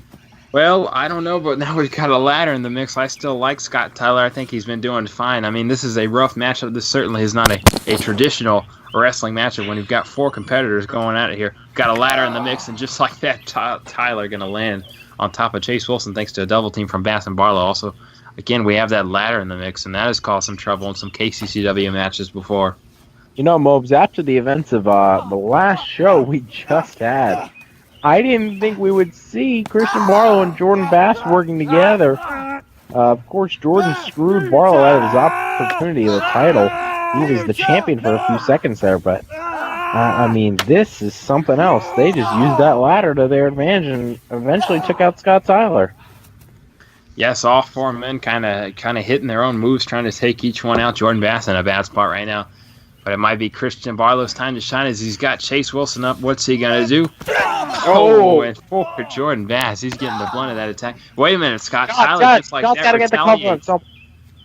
Speaker 7: Well, I don't know, but now we've got a ladder in the mix. I still like Scott Tyler. I think he's been doing fine. I mean, this is a rough matchup. This certainly is not a traditional wrestling matchup when you've got four competitors going at it here. Got a ladder in the mix, and just like that, Tyler going to land on top of Chase Wilson thanks to a double team from Bass and Barlow. Also, again, we have that ladder in the mix, and that has caused some trouble in some KCCW matches before.
Speaker 6: You know, Mobes, after the events of the last show we just had, I didn't think we would see Christian Barlow and Jordan Bass working together. Of course, Jordan screwed Barlow out of his opportunity of the title. He was the champion for a few seconds there, but, I mean, this is something else. They just used that ladder to their advantage and eventually took out Scott Tyler.
Speaker 7: Yes, all four men kind of hitting their own moves, trying to take each one out. Jordan Bass in a bad spot right now. But it might be Christian Barlow's time to shine as he's got Chase Wilson up. What's he going to do? Oh, and for Jordan Bass, he's getting the blunt of that attack. Wait a minute, Scott Tyler just like that retaliates.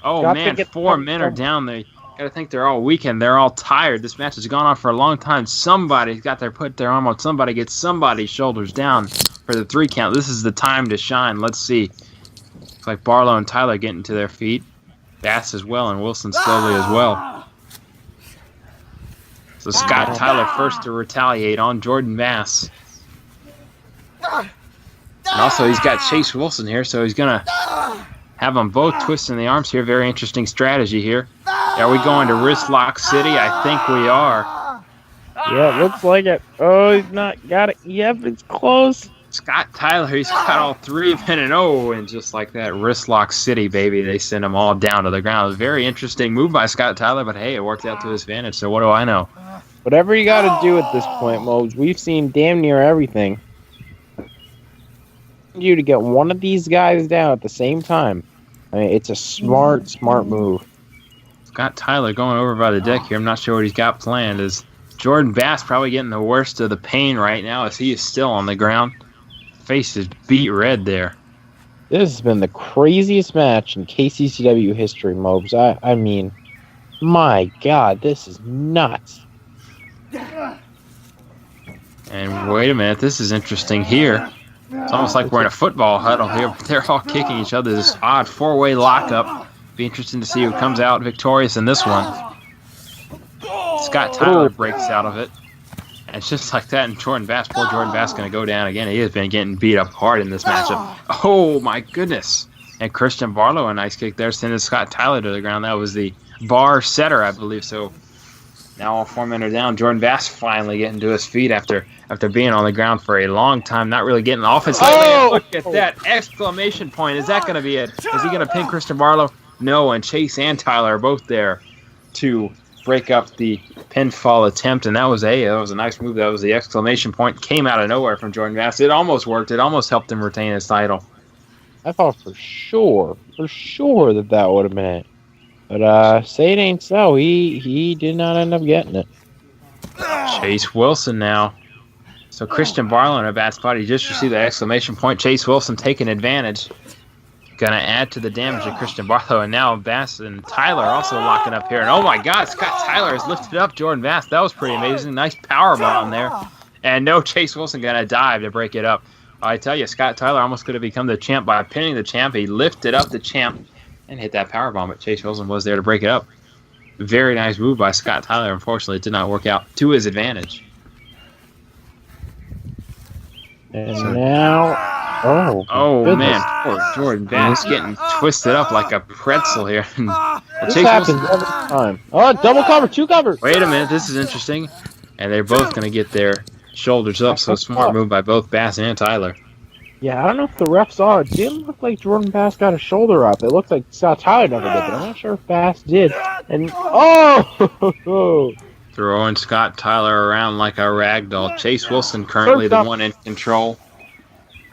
Speaker 7: Oh, man, four men are down there. Got to think they're all weakened. They're all tired. This match has gone on for a long time. Somebody's got put their arm on somebody, gets somebody's shoulders down for the 3 count. This is the time to shine. Let's see. Looks like Barlow and Tyler getting to their feet. Bass as well, and Wilson slowly as well. So Scott Tyler first to retaliate on Jordan Bass. And also he's got Chase Wilson here, so he's going to have them both twisting the arms here. Very interesting strategy here. Are we going to wrist lock city? I think we are.
Speaker 6: Yeah, it looks like it. Oh, he's not got it. Yep, it's close.
Speaker 7: Scott Tyler, he's got all 3 men, and just like that, wrist lock city, baby, they send them all down to the ground. It was a very interesting move by Scott Tyler, but hey, it worked out to his advantage, so what do I know?
Speaker 6: Whatever you got to do at this point, Mobes, we've seen damn near everything. You to get one of these guys down at the same time. I mean, it's a smart move.
Speaker 7: Scott Tyler going over by the deck here. I'm not sure what he's got planned. Is Jordan Bass probably getting the worst of the pain right now as he is still on the ground? Face is beat red there.
Speaker 6: This has been the craziest match in KCCW history, Mobes. I mean, my God, this is nuts.
Speaker 7: And wait a minute, this is interesting here. It's almost like we're in a football huddle here. They're all kicking each other. This odd 4-way lockup. Be interesting to see who comes out victorious in this one. Scott Tyler breaks out of it. And it's just like that, and Jordan Bass, poor Jordan Bass, going to go down again. He has been getting beat up hard in this matchup. Oh, my goodness. And Christian Barlow, a nice kick there, sending Scott Tyler to the ground. That was the bar setter, I believe. So now all 4 men are down. Jordan Bass finally getting to his feet after being on the ground for a long time, not really getting offense. Oh! Look at that exclamation point. Is that going to be it? Is he going to pin Christian Barlow? No, and Chase and Tyler are both there to break up the pinfall attempt, and that was a nice move. That was the exclamation point. Came out of nowhere from Jordan Bass. It almost worked. It almost helped him retain his title.
Speaker 6: I thought for sure that would have been it. But say it ain't so. He did not end up getting it.
Speaker 7: Chase Wilson now. So Christian Barlow in a bad spot. He just received the exclamation point. Chase Wilson taking advantage. Gonna add to the damage of Christian Barlow, and now Bass and Tyler also locking up here. And oh my God, Scott Tyler has lifted up Jordan Bass. That was pretty amazing. Nice power bomb there. And no, Chase Wilson gonna dive to break it up. I tell you, Scott Tyler almost could have become the champ by pinning the champ. He lifted up the champ and hit that power bomb, but Chase Wilson was there to break it up. Very nice move by Scott Tyler. Unfortunately, it did not work out to his advantage.
Speaker 6: And now
Speaker 7: Oh
Speaker 6: goodness.
Speaker 7: man, poor Jordan Bass getting twisted up like a pretzel here.
Speaker 6: This
Speaker 7: Chase
Speaker 6: happens
Speaker 7: Wilson,
Speaker 6: every time. Oh, double cover, 2 covers.
Speaker 7: wait a minute, this is interesting. And they're both going to get their shoulders up, so smart move by both Bass and Tyler.
Speaker 6: Yeah, I don't know if the ref saw it. It didn't look like Jordan Bass got a shoulder up. It looked like Scott Tyler never did, but I'm not sure if Bass did. And
Speaker 7: Throwing Scott Tyler around like a rag doll. Chase Wilson currently the one in control.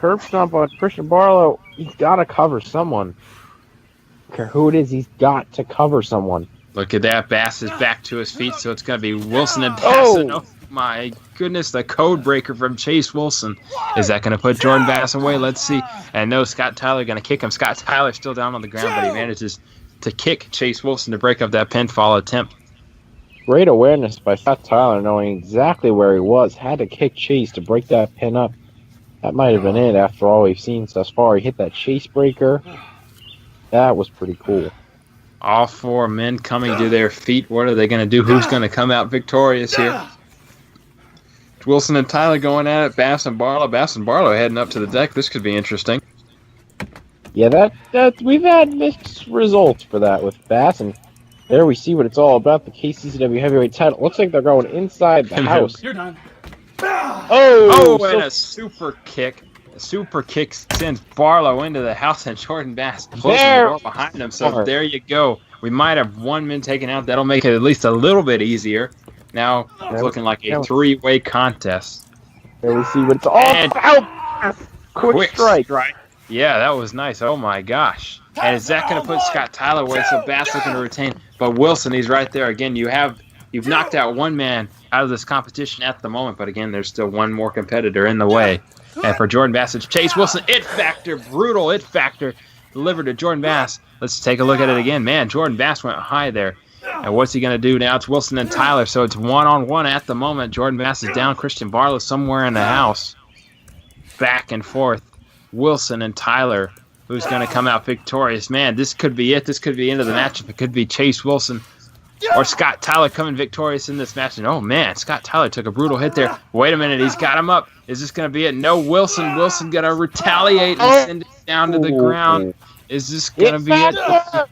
Speaker 6: curb stomp on Christian Barlow. He's got to cover someone. I don't care who it is, he's got to cover someone.
Speaker 7: Look at that. Bass is back to his feet, so it's going to be Wilson and Bass. Oh my goodness, the code breaker from Chase Wilson. Is that going to put Jordan Bass away? Let's see. And no, Scott Tyler going to kick him. Scott Tyler still down on the ground, but he manages to kick Chase Wilson to break up that pinfall attempt.
Speaker 6: Great awareness by Scott Tyler, knowing exactly where he was. Had to kick Chase to break that pin up. That might have been it after all we've seen thus far. He hit that Chase breaker. That was pretty cool.
Speaker 7: All four men coming to their feet. What are they going to do? Who's going to come out victorious here? Wilson and Tyler going at it. Bass and Barlow. Bass and Barlow heading up to the deck. This could be interesting.
Speaker 6: Yeah, that we've had mixed results for that with Bass, and there we see what it's all about. The KCCW heavyweight title. Looks like they're going inside the house.
Speaker 5: You're done.
Speaker 7: And a super kick. A super kick sends Barlow into the house, and Jordan Bass closing the door behind him. So there you go. We might have one man taken out. That'll make it at least a little bit easier. Now it's looking like a three-way contest.
Speaker 6: There we see what it's all about. Quick strike.
Speaker 7: Yeah, that was nice. Oh my gosh. And is that going to put Scott Tyler away? So Bass looking to retain. But Wilson, he's right there. Again, you've knocked out one man out of this competition at the moment. But again, there's still one more competitor in the way. And for Jordan Bass, it's Chase Wilson. It factor, brutal it factor, delivered to Jordan Bass. Let's take a look at it again. Man, Jordan Bass went high there. And what's he going to do now? It's Wilson and Tyler. So it's one-on-one at the moment. Jordan Bass is down. Christian Barlow somewhere in the house. Back and forth. Wilson and Tyler. Who's going to come out victorious? Man, this could be it. This could be the end of the matchup. It could be Chase Wilson or Scott Tyler coming victorious in this match. And oh, man, Scott Tyler took a brutal hit there. Wait a minute. He's got him up. Is this going to be it? No, Wilson. Wilson going to retaliate and send it down to the ground. Is this going to be it?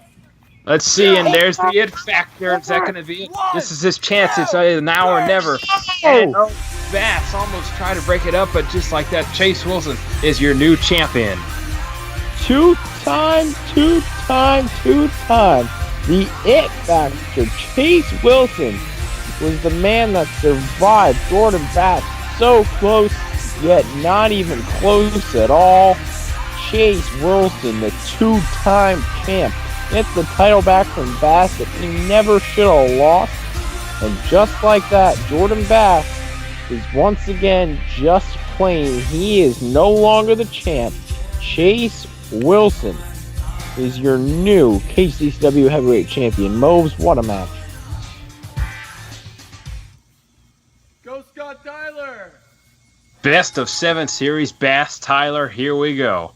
Speaker 7: Let's see. And there's the it factor. Is that going to be it? This is his chance. It's now or never. And Bass almost tried to break it up, but just like that, Chase Wilson is your new champion.
Speaker 6: Two-time. The it factor. Chase Wilson was the man that survived Jordan Bass. So close, yet not even close at all. Chase Wilson, the two-time champ, gets the title back from Bass that he never should have lost. And just like that, Jordan Bass is once again just plain. He is no longer the champ. Chase Wilson is your new KCCW heavyweight champion. Moves, what a match.
Speaker 5: Go Scott Tyler!
Speaker 7: Best of 7 series, Bass Tyler. Here we go.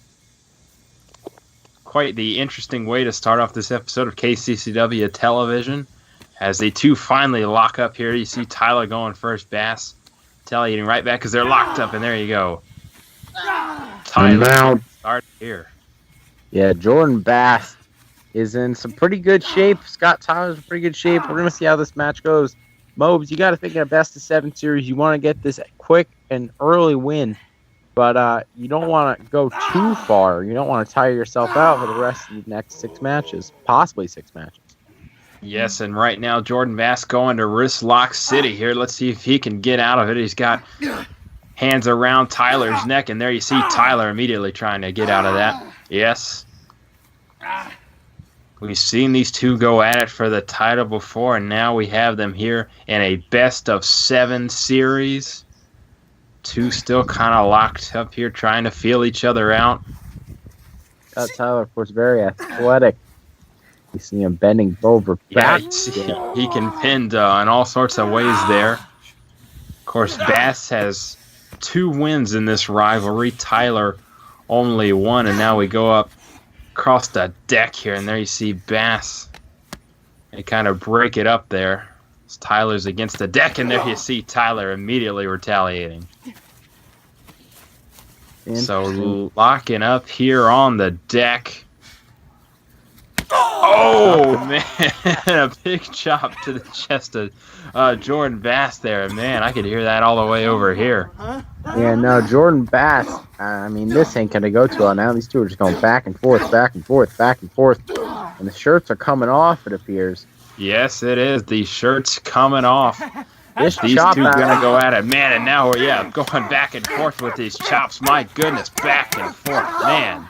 Speaker 7: Quite the interesting way to start off this episode of KCCW television. As the two finally lock up here, you see Tyler going first, Bass retaliating right back because they're locked up, and there you go. Tyler start here.
Speaker 6: Yeah, Jordan Bass is in some pretty good shape. Scott Tyler's in pretty good shape. We're going to see how this match goes. Mobes, you got to think in a best of 7 series, you want to get this quick and early win. But you don't want to go too far. You don't want to tire yourself out for the rest of the next 6 matches, possibly 6 matches.
Speaker 7: Yes, and right now Jordan Bass going to wrist lock city here. Let's see if he can get out of it. He's got hands around Tyler's neck, and there you see Tyler immediately trying to get out of that. Yes. We've seen these two go at it for the title before, and now we have them here in a best of 7 series. Two still kind of locked up here trying to feel each other out.
Speaker 6: Scott Tyler, of course, very athletic. You see him bending over back.
Speaker 7: Yeah, he can pin in all sorts of ways there. Of course, Bass has 2 wins in this rivalry. Tyler only 1, and now we go up across the deck here, and there you see Bass. They kind of break it up there. Tyler's against the deck, and there you see Tyler immediately retaliating. So locking up here on the deck. Oh, man. A big chop to the chest of Jordan Bass there. Man, I could hear that all the way over here.
Speaker 6: Yeah, no, Jordan Bass, I mean, this ain't going to go too well now. These two are just going back and forth, back and forth, back and forth. And the shirts are coming off, it appears.
Speaker 7: Yes, it is. The shirt's coming off.
Speaker 6: These
Speaker 7: two are going to go at it. Man, and now we're, going back and forth with these chops. My goodness, back and forth. Man.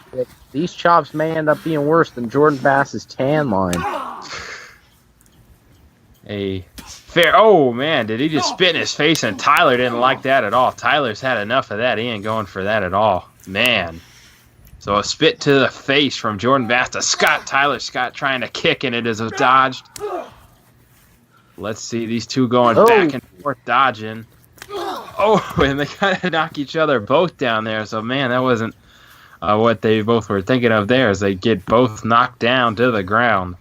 Speaker 6: These chops may end up being worse than Jordan Bass's tan line.
Speaker 7: Oh, man, did he just spit in his face? And Tyler didn't like that at all. Tyler's had enough of that. He ain't going for that at all. Man. So a spit to the face from Jordan Bass to Scott. Tyler Scott trying to kick, and it is dodged. Let's see these two going back and forth, dodging. Oh, and they kind of knock each other both down there. So, man, that wasn't what they both were thinking of there, as they get both knocked down to the ground.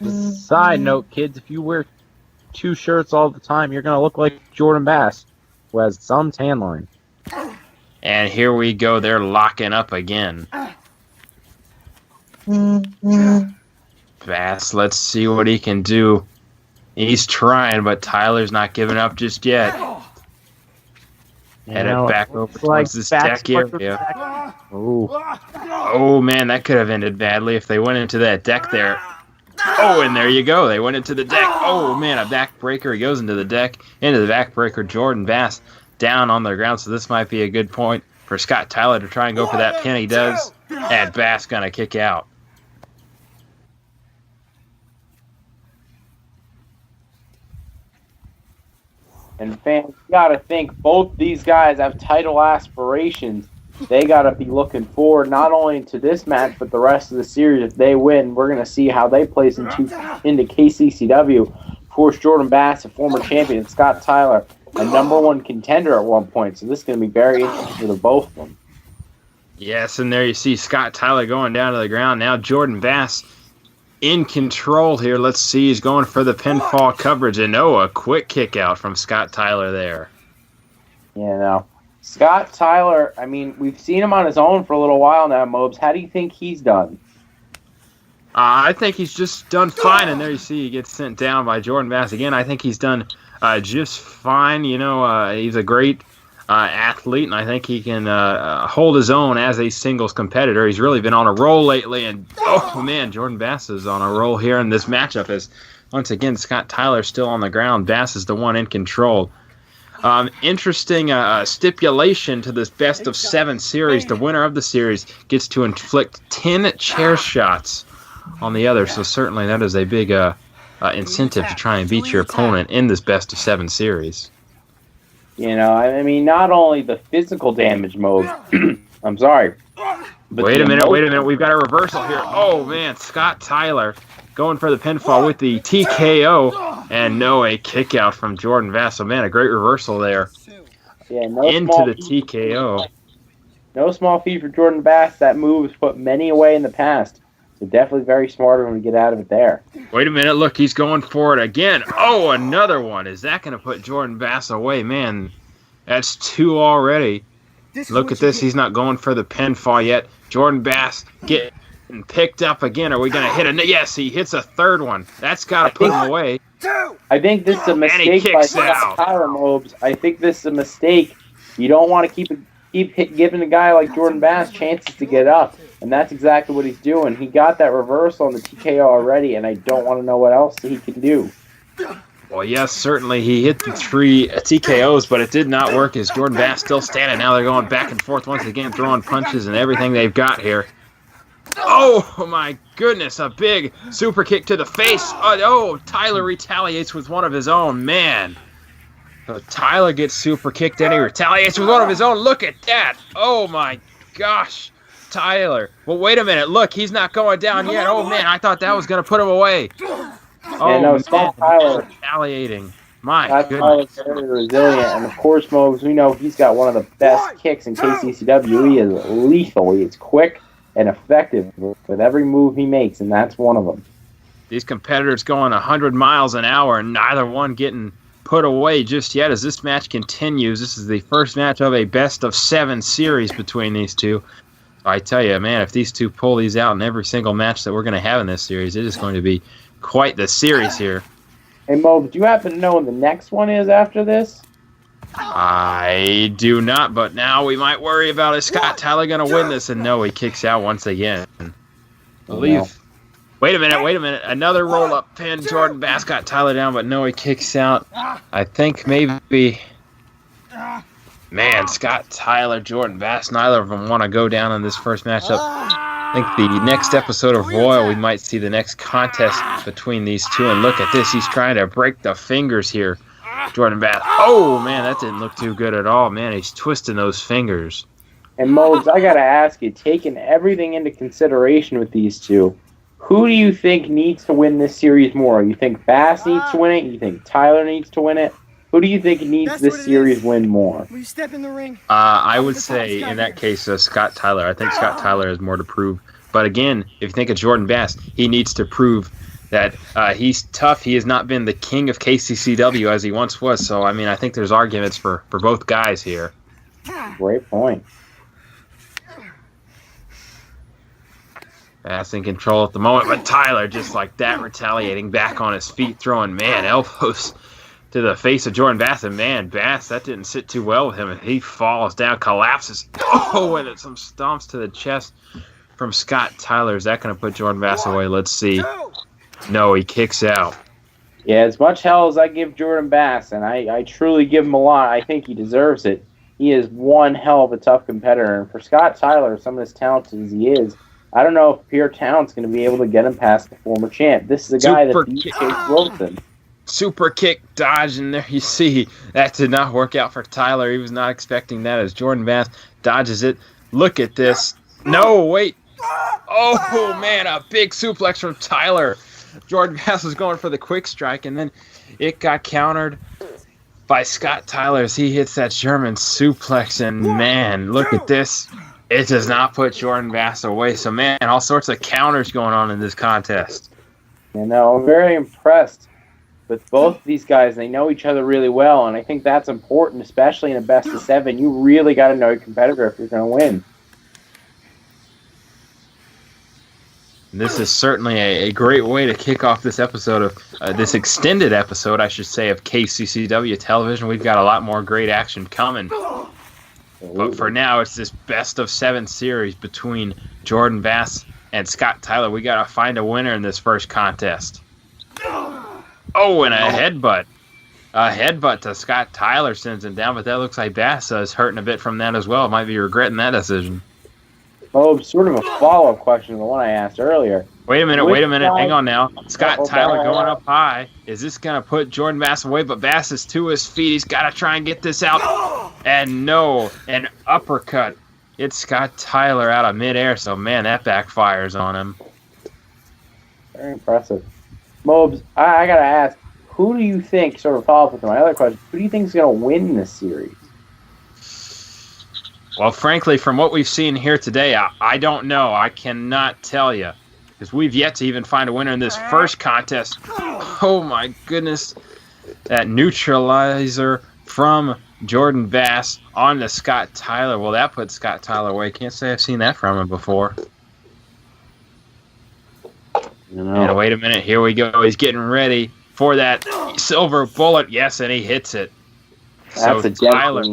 Speaker 6: Side note, kids, if you wear two shirts all the time, you're going to look like Jordan Bass, who has some tan line.
Speaker 7: And here we go. They're locking up again. Bass, let's see what he can do. He's trying, but Tyler's not giving up just yet. Headed back over towards this deck area. Oh, man, that could have ended badly if they went into that deck there. Oh, and there you go. They went into the deck. Oh, man, a backbreaker. He goes into the deck, into the backbreaker. Jordan Bass down on the ground, so this might be a good point for Scott Tyler to try and go for that pin. He does, and Bass going to kick out.
Speaker 6: And fans, you got to think both these guys have title aspirations. They got to be looking forward not only to this match, but the rest of the series. If they win, we're going to see how they place into KCCW. Of course, Jordan Bass, a former champion, and Scott Tyler, a #1 contender at one point. So this is going to be very interesting for the both of them.
Speaker 7: Yes, and there you see Scott Tyler going down to the ground. Now Jordan Bass in control here. Let's see. He's going for the pinfall coverage. And a quick kick out from Scott Tyler there.
Speaker 6: Yeah, no. Scott Tyler, I mean, we've seen him on his own for a little while now, Mobes. How do you think he's done?
Speaker 7: I think he's just done fine. And there you see he gets sent down by Jordan Bass. Again, I think he's done just fine. He's a great athlete, and I think he can hold his own as a singles competitor. He's really been on a roll lately, and oh man, Jordan Bass is on a roll here in this matchup. As once again, Scott Tyler still on the ground. Bass is the one in control. Interesting stipulation to this best of 7 series. The winner of the series gets to inflict 10 chair shots on the other. So certainly that is a big incentive to try and beat your opponent in this best of 7 series.
Speaker 6: I mean, not only the physical damage mode. I'm sorry.
Speaker 7: Wait a minute. We've got a reversal here. Oh, man. Scott Tyler going for the pinfall with the TKO. And a kick out from Jordan Bass. So, man, a great reversal there.
Speaker 6: Yeah,
Speaker 7: into the TKO.
Speaker 6: No small feat for Jordan Bass. That move has put many away in the past. So definitely very smart of him to get out of it there.
Speaker 7: Wait a minute. Look, he's going for it again. Oh, another one. Is that going to put Jordan Bass away? Man, that's 2 already. Look at this. He's not going for the pinfall yet. Jordan Bass getting picked up again. Are we going to hit a... Yes, he hits a 3rd one. That's got to put him away.
Speaker 6: I think this is a mistake by Scott Tyler, Mobes. I think this is a mistake. You don't want to keep giving a guy like Jordan Bass chances to get up. And that's exactly what he's doing. He got that reversal on the TKO already, and I don't want to know what else he can do.
Speaker 7: Well, yes, certainly he hit the 3 TKOs, but it did not work as Jordan Bass still standing. Now they're going back and forth once again, throwing punches and everything they've got here. Oh, my goodness, a big super kick to the face. Tyler retaliates with one of his own. Man. So Tyler gets super kicked and he retaliates with one of his own. Look at that. Oh, my gosh. Tyler. Well, wait a minute. Look, he's not going down yet. Oh, man, I thought that was going to put him away.
Speaker 6: Scott Tyler
Speaker 7: retaliating. My goodness.
Speaker 6: Tyler's very resilient, and of course, Mobes, we know he's got one of the best kicks in KCCW. He is lethal. He is quick and effective with every move he makes, and that's one of them.
Speaker 7: These competitors going 100 miles an hour, and neither one getting put away just yet as this match continues. This is the first match of a best-of-7 series between these two. I tell you, man, if these two pull these out in every single match that we're going to have in this series, it is going to be quite the series here.
Speaker 6: Hey, Mo, do you happen to know when the next one is after this?
Speaker 7: I do not, but now we might worry about is Scott Tyler going to win this? And no, he kicks out once again. Believe. Wait a minute. Another roll-up pin. Jordan Bass got Tyler down, but no, he kicks out. I think maybe... Man, Scott Tyler, Jordan Bass, neither of them want to go down in this first matchup. I think the next episode of Royal, we might see the next contest between these two. And look at this. He's trying to break the fingers here. Jordan Bass. Oh, man, that didn't look too good at all. Man, he's twisting those fingers.
Speaker 6: And Mobes, I got to ask you, taking everything into consideration with these two, who do you think needs to win this series more? You think Bass needs to win it? You think Tyler needs to win it? Who do you think needs this series win more?
Speaker 4: Will you step in the ring?
Speaker 7: I would say, in that case, Scott Tyler. I think Scott Tyler has more to prove. But again, if you think of Jordan Bass, he needs to prove that he's tough. He has not been the king of KCCW as he once was. So, I mean, I think there's arguments for both guys here.
Speaker 6: Great point.
Speaker 7: Bass in control at the moment, but Tyler just like that, retaliating back on his feet, throwing, man, elbows to the face of Jordan Bass. And, man, Bass, that didn't sit too well with him. And he falls down, collapses. Oh, and it's some stomps to the chest from Scott Tyler. Is that going to put Jordan Bass away? Let's see. No, he kicks out.
Speaker 6: Yeah, as much hell as I give Jordan Bass, and I truly give him a lot, I think he deserves it. He is one hell of a tough competitor. And for Scott Tyler, someone as talented as he is, I don't know if Pierre Town's going to be able to get him past the former champ. This is a guy that beat Chase Wilson.
Speaker 7: Super kick dodge, and there you see that did not work out for Tyler. He was not expecting that as Jordan Bass dodges it. Look at this. No, wait. Oh, man, a big suplex from Tyler. Jordan Bass was going for the quick strike, and then it got countered by Scott Tyler as he hits that German suplex. And, man, look at this. It does not put Jordan Bass away. So, man, all sorts of counters going on in this contest.
Speaker 6: You know, I'm very impressed with both of these guys. They know each other really well, and I think that's important, especially in a best-of-7. You really got to know your competitor if you're going to win.
Speaker 7: This is certainly a great way to kick off this episode of this extended episode, I should say, of KCCW television. We've got a lot more great action coming. But for now, it's this best-of-7 series between Jordan Bass and Scott Tyler. We got to find a winner in this first contest. Oh, and a headbutt. A headbutt to Scott Tyler sends him down, but that looks like Bass is hurting a bit from that as well. Might be regretting that decision.
Speaker 6: Oh, sort of a follow-up question to the one I asked earlier.
Speaker 7: Wait a minute. Hang on now. Scott Tyler going up high. Is this going to put Jordan Bass away? But Bass is to his feet. He's got to try and get this out. And no, an uppercut. It's Scott Tyler out of midair. So, man, that backfires on him.
Speaker 6: Very impressive. Mobes, I got to ask, who do you think, sort of follow up with my other question, who do you think is going to win this series?
Speaker 7: Well, frankly, from what we've seen here today, I don't know. I cannot tell you. Because we've yet to even find a winner in this first contest. Oh, my goodness. That neutralizer from Jordan Bass on to Scott Tyler. Well, that put Scott Tyler away. Can't say I've seen that from him before. And wait a minute. Here we go. He's getting ready for that silver bullet. Yes, and he hits it.
Speaker 6: That's
Speaker 7: so
Speaker 6: a
Speaker 7: Tyler.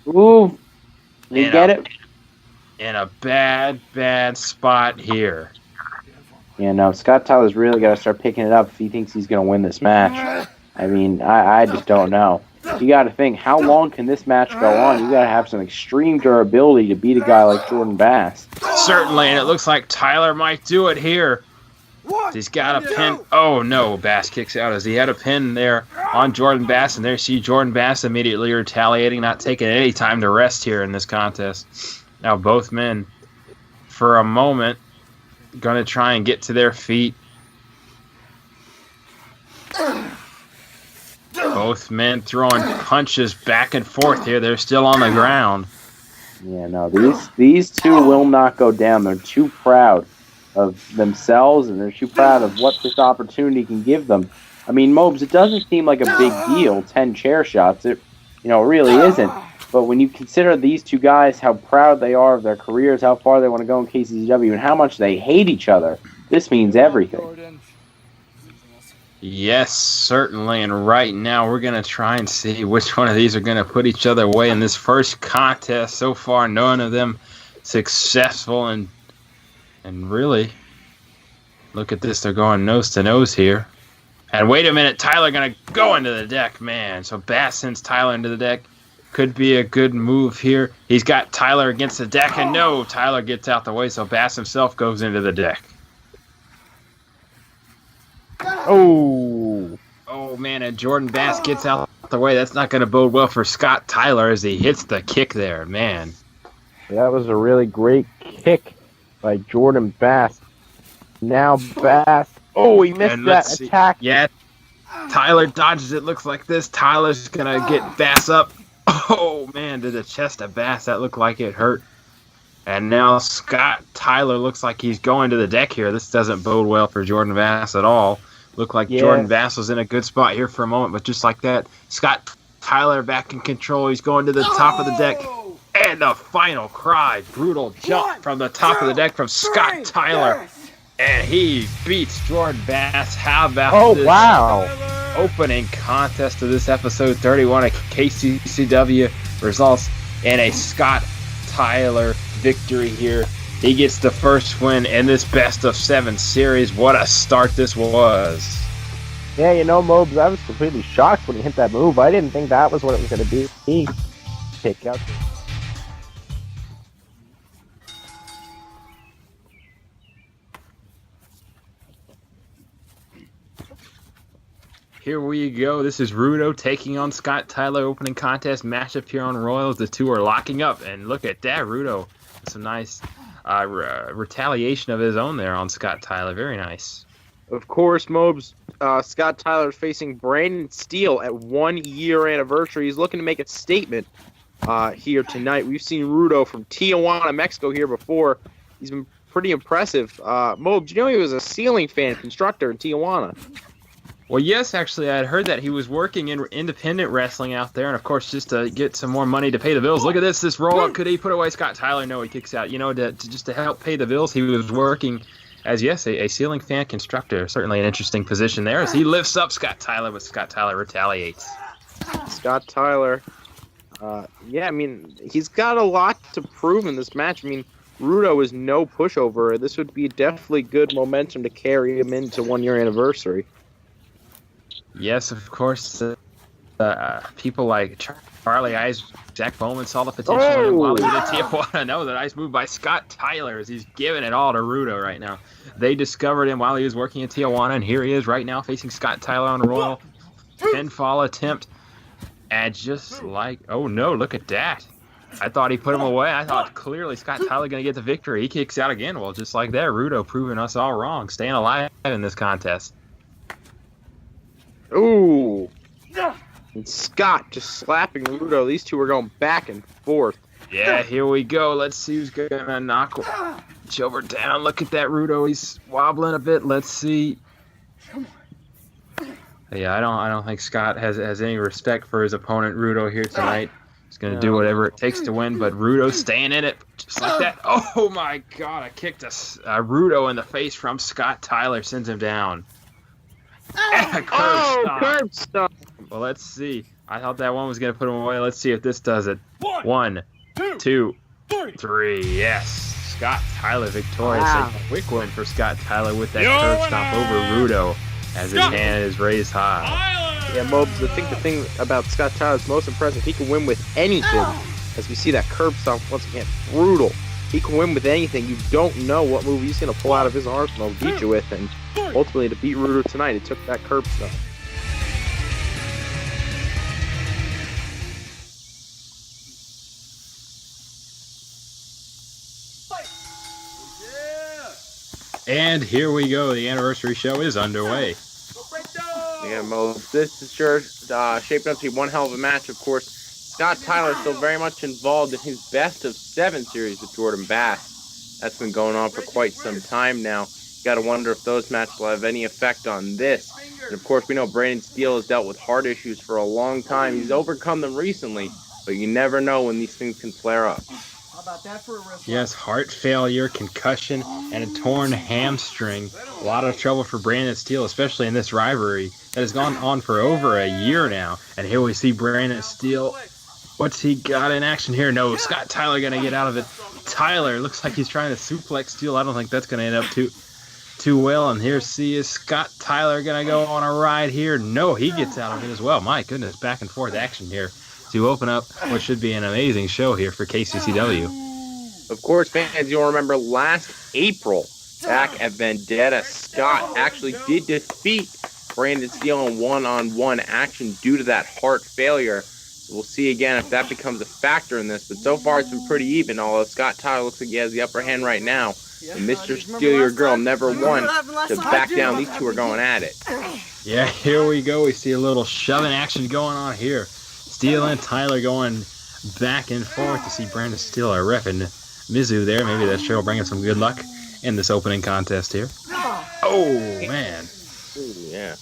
Speaker 6: Ooh. You get it?
Speaker 7: In a bad spot here.
Speaker 6: Yeah, no, Scott Tyler's really got to start picking it up if he thinks he's going to win this match. I mean, I just don't know. You got to think, how long can this match go on? You got to have some extreme durability to beat a guy like Jordan Bass.
Speaker 7: Certainly, and it looks like Tyler might do it here. He's got a pin. Oh, no, Bass kicks out as he had a pin there on Jordan Bass, and there you see Jordan Bass immediately retaliating, not taking any time to rest here in this contest. Now both men, for a moment, going to try and get to their feet. Both men throwing punches back and forth here. They're still on the ground.
Speaker 6: Yeah, no, these two will not go down. They're too proud of themselves, and they're too proud of what this opportunity can give them. I mean, Mobes, it doesn't seem like a big deal, 10 chair shots. It really isn't. But when you consider these two guys, how proud they are of their careers, how far they want to go in KCCW, and how much they hate each other, this means everything.
Speaker 7: Yes, certainly. And right now, we're going to try and see which one of these are going to put each other away in this first contest. So far, none of them successful. And really, look at this. They're going nose to nose here. And wait a minute, Tyler going to go into the deck, man. So Bass sends Tyler into the deck. Could be a good move here. He's got Tyler against the deck, and no, Tyler gets out the way, so Bass himself goes into the deck.
Speaker 6: Oh,
Speaker 7: man, and Jordan Bass gets out the way. That's not going to bode well for Scott Tyler as he hits the kick there, man.
Speaker 6: that was a really great kick by Jordan Bass. Now Bass. Oh, he missed that attack.
Speaker 7: Yeah, Tyler dodges it. Looks like this. Tyler's going to get Bass up. Oh, man, to the chest of Bass. That looked like it hurt. And now Scott Tyler looks like he's going to the deck here. This doesn't bode well for Jordan Bass at all. Looked like Jordan Bass was in a good spot here for a moment, but just like that, Scott Tyler back in control. He's going to the top of the deck. And the final cry. Brutal jump from the top of the deck from Scott Tyler. And he beats Jordan Bass. How about this?
Speaker 6: Wow.
Speaker 7: Opening contest of this episode 31 of KCCW results in a Scott Tyler victory here. He gets the first win in this best of 7 series. What a start this was.
Speaker 6: Yeah, Mobes, I was completely shocked when he hit that move. I didn't think that was what it was going to be. He kick out.
Speaker 7: Here we go. This is Rudo taking on Scott Tyler. Opening contest matchup here on Royals. The two are locking up. And look at that. Rudo. Some nice retaliation of his own there on Scott Tyler. Very nice.
Speaker 8: Of course, Mobes. Scott Tyler facing Brandon Steele at 1 year anniversary. He's looking to make a statement here tonight. We've seen Rudo from Tijuana, Mexico here before. He's been pretty impressive. Mobes, he was a ceiling fan constructor in Tijuana.
Speaker 7: Well, yes, actually, I had heard that he was working in independent wrestling out there, and of course, just to get some more money to pay the bills. Look at this roll-up. Could he put away Scott Tyler? No, he kicks out. Just to help pay the bills, he was working as, yes, a ceiling fan constructor. Certainly an interesting position there as he lifts up Scott Tyler, but Scott Tyler retaliates.
Speaker 8: Scott Tyler, he's got a lot to prove in this match. Rudo is no pushover. This would be definitely good momentum to carry him into 1 year anniversary.
Speaker 7: Yes, of course. People like Charlie Eyes, Jack Bowman saw the potential in him while he was in Tijuana. No, the nice move by Scott Tyler as he's giving it all to Rudo right now. They discovered him while he was working in Tijuana, and here he is right now facing Scott Tyler on a royal pinfall attempt. And just like, oh no, look at that. I thought he put him away. I thought clearly Scott Tyler going to get the victory. He kicks out again. Well, just like that, Rudo proving us all wrong, staying alive in this contest.
Speaker 8: Ooh. And Scott just slapping Rudo. These two are going back and forth.
Speaker 7: Yeah, here we go. Let's see who's going to knock each over down. Look at that Rudo. He's wobbling a bit. Let's see. Yeah, I don't think Scott has any respect for his opponent, Rudo, here tonight. He's going to do whatever it takes to win, but Rudo's staying in it just like that. Oh, my God. I kicked a Rudo in the face from Scott Tyler. Sends him down.
Speaker 8: Curb stomp.
Speaker 7: Well, let's see. I thought that one was going to put him away. Let's see if this does it. 1, 2, 3. Yes. Scott Tyler victorious.
Speaker 8: Wow.
Speaker 7: A quick win for Scott Tyler with that curb stomp over Rudo as his hand is raised high.
Speaker 8: Yeah, Mobes, I think the thing about Scott Tyler is most impressive. He can win with anything. As we see that curb stomp once again. Brutal. He can win with anything. You don't know what move he's going to pull out of his arsenal to beat you with. And ultimately, to beat Rudo tonight, it took that curb stomp.
Speaker 7: And here we go. The anniversary show is underway.
Speaker 8: Yeah, Mobes, this is sure shaping up to be one hell of a match, of course. Scott Tyler still very much involved in his best of 7 series with Jordan Bass. That's been going on for quite some time now. Got to wonder if those matches will have any effect on this. And of course, we know Brandon Steele has dealt with heart issues for a long time. He's overcome them recently, but you never know when these things can flare up.
Speaker 4: How about that for a wrist?
Speaker 7: Yes, heart failure, concussion, and a torn hamstring. A lot of trouble for Brandon Steele, especially in this rivalry that has gone on for over a year now. And here we see Brandon Steele. What's he got in action here? No, Scott Tyler going to get out of it. Tyler looks like he's trying to suplex Steele. I don't think that's going to end up too well. And here is Scott Tyler going to go on a ride here. No, he gets out of it as well. My goodness, back and forth action here to open up what should be an amazing show here for KCCW.
Speaker 8: Of course, fans, you'll remember last April, back at Vendetta, Scott actually did defeat Brandon Steele in one-on-one action due to that heart failure. We'll see again if that becomes a factor in this, but so far it's been pretty even, although Scott Tyler looks like he has the upper hand right now. And Mr. Steal Your Girl never won to back down. These two are going at it.
Speaker 7: Yeah, here we go. We see a little shoving action going on here. Steele and Tyler going back and forth to see Brandon Steele repping Mizu there. Maybe that sure will bring him some good luck in this opening contest here. Oh, man.
Speaker 8: Ooh, yeah.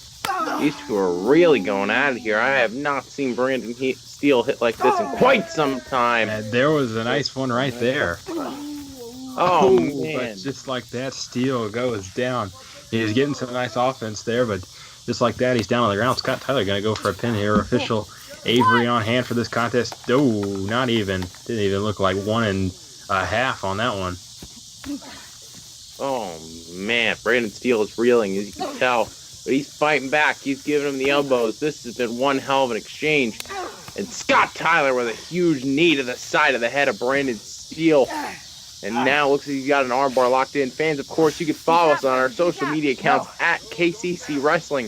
Speaker 8: These two are really going at it here. I have not seen Brandon Steele hit like this in quite some time.
Speaker 7: And there was a nice one right there.
Speaker 8: Oh, man.
Speaker 7: But just like that, Steele goes down. He's getting some nice offense there, but just like that, he's down on the ground. Scott Tyler going to go for a pin here. Official Avery on hand for this contest. Oh, not even. Didn't even look like 1.5 on that one.
Speaker 8: Oh, man. Brandon Steele is reeling, as you can tell. But he's fighting back. He's giving him the elbows. This has been one hell of an exchange. And Scott Tyler with a huge knee to the side of the head of Brandon Steele. And now it looks like he's got an armbar locked in. Fans, of course, you can follow us on our social media accounts at KCC Wrestling,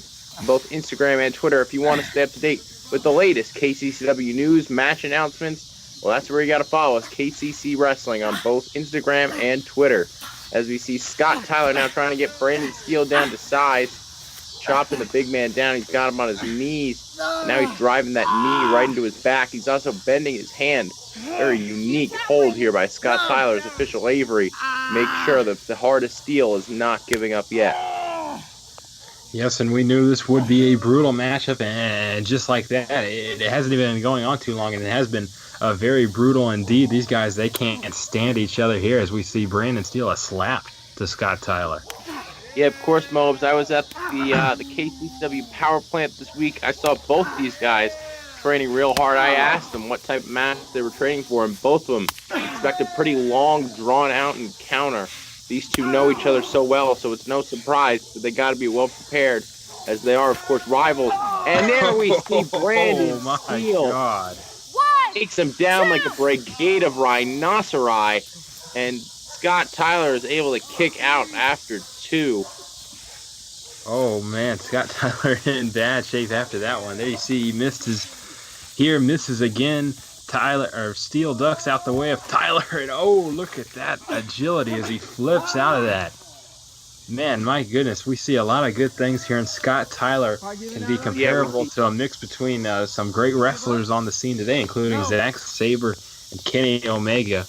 Speaker 8: both Instagram and Twitter, if you want to stay up to date with the latest KCCW news, match announcements. Well, that's where you got to follow us, KCC Wrestling, on both Instagram and Twitter. As we see Scott Tyler now trying to get Brandon Steele down to size. Chopping the big man down. He's got him on his knees. Now he's driving that knee right into his back. He's also bending his hand. Very unique hold here by Scott Tyler's official Avery. Make sure that the heart of steel is not giving up yet.
Speaker 7: Yes, and we knew this would be a brutal matchup, and just like that, it hasn't even been going on too long, and it has been very brutal indeed. These guys, they can't stand each other here as we see Brandon Steele a slap to Scott Tyler.
Speaker 8: Yeah, of course, Mobes. I was at the KCCW power plant this week. I saw both these guys training real hard. I asked them what type of match they were training for, and both of them expect a pretty long, drawn-out encounter. These two know each other so well, so it's no surprise that they got to be well prepared, as they are, of course, rivals. And there we see Brandon Steele takes him down like a brigade of rhinoceri, and Scott Tyler is able to kick out after 2.
Speaker 7: Oh man, Scott Tyler in bad shape after that one. There you see he misses again. Steele ducks out the way of Tyler, and oh, look at that agility as he flips out of that. Man, my goodness, we see a lot of good things here, and Scott Tyler can be comparable to a mix between some great wrestlers on the scene today, including Zack Sabre and Kenny Omega.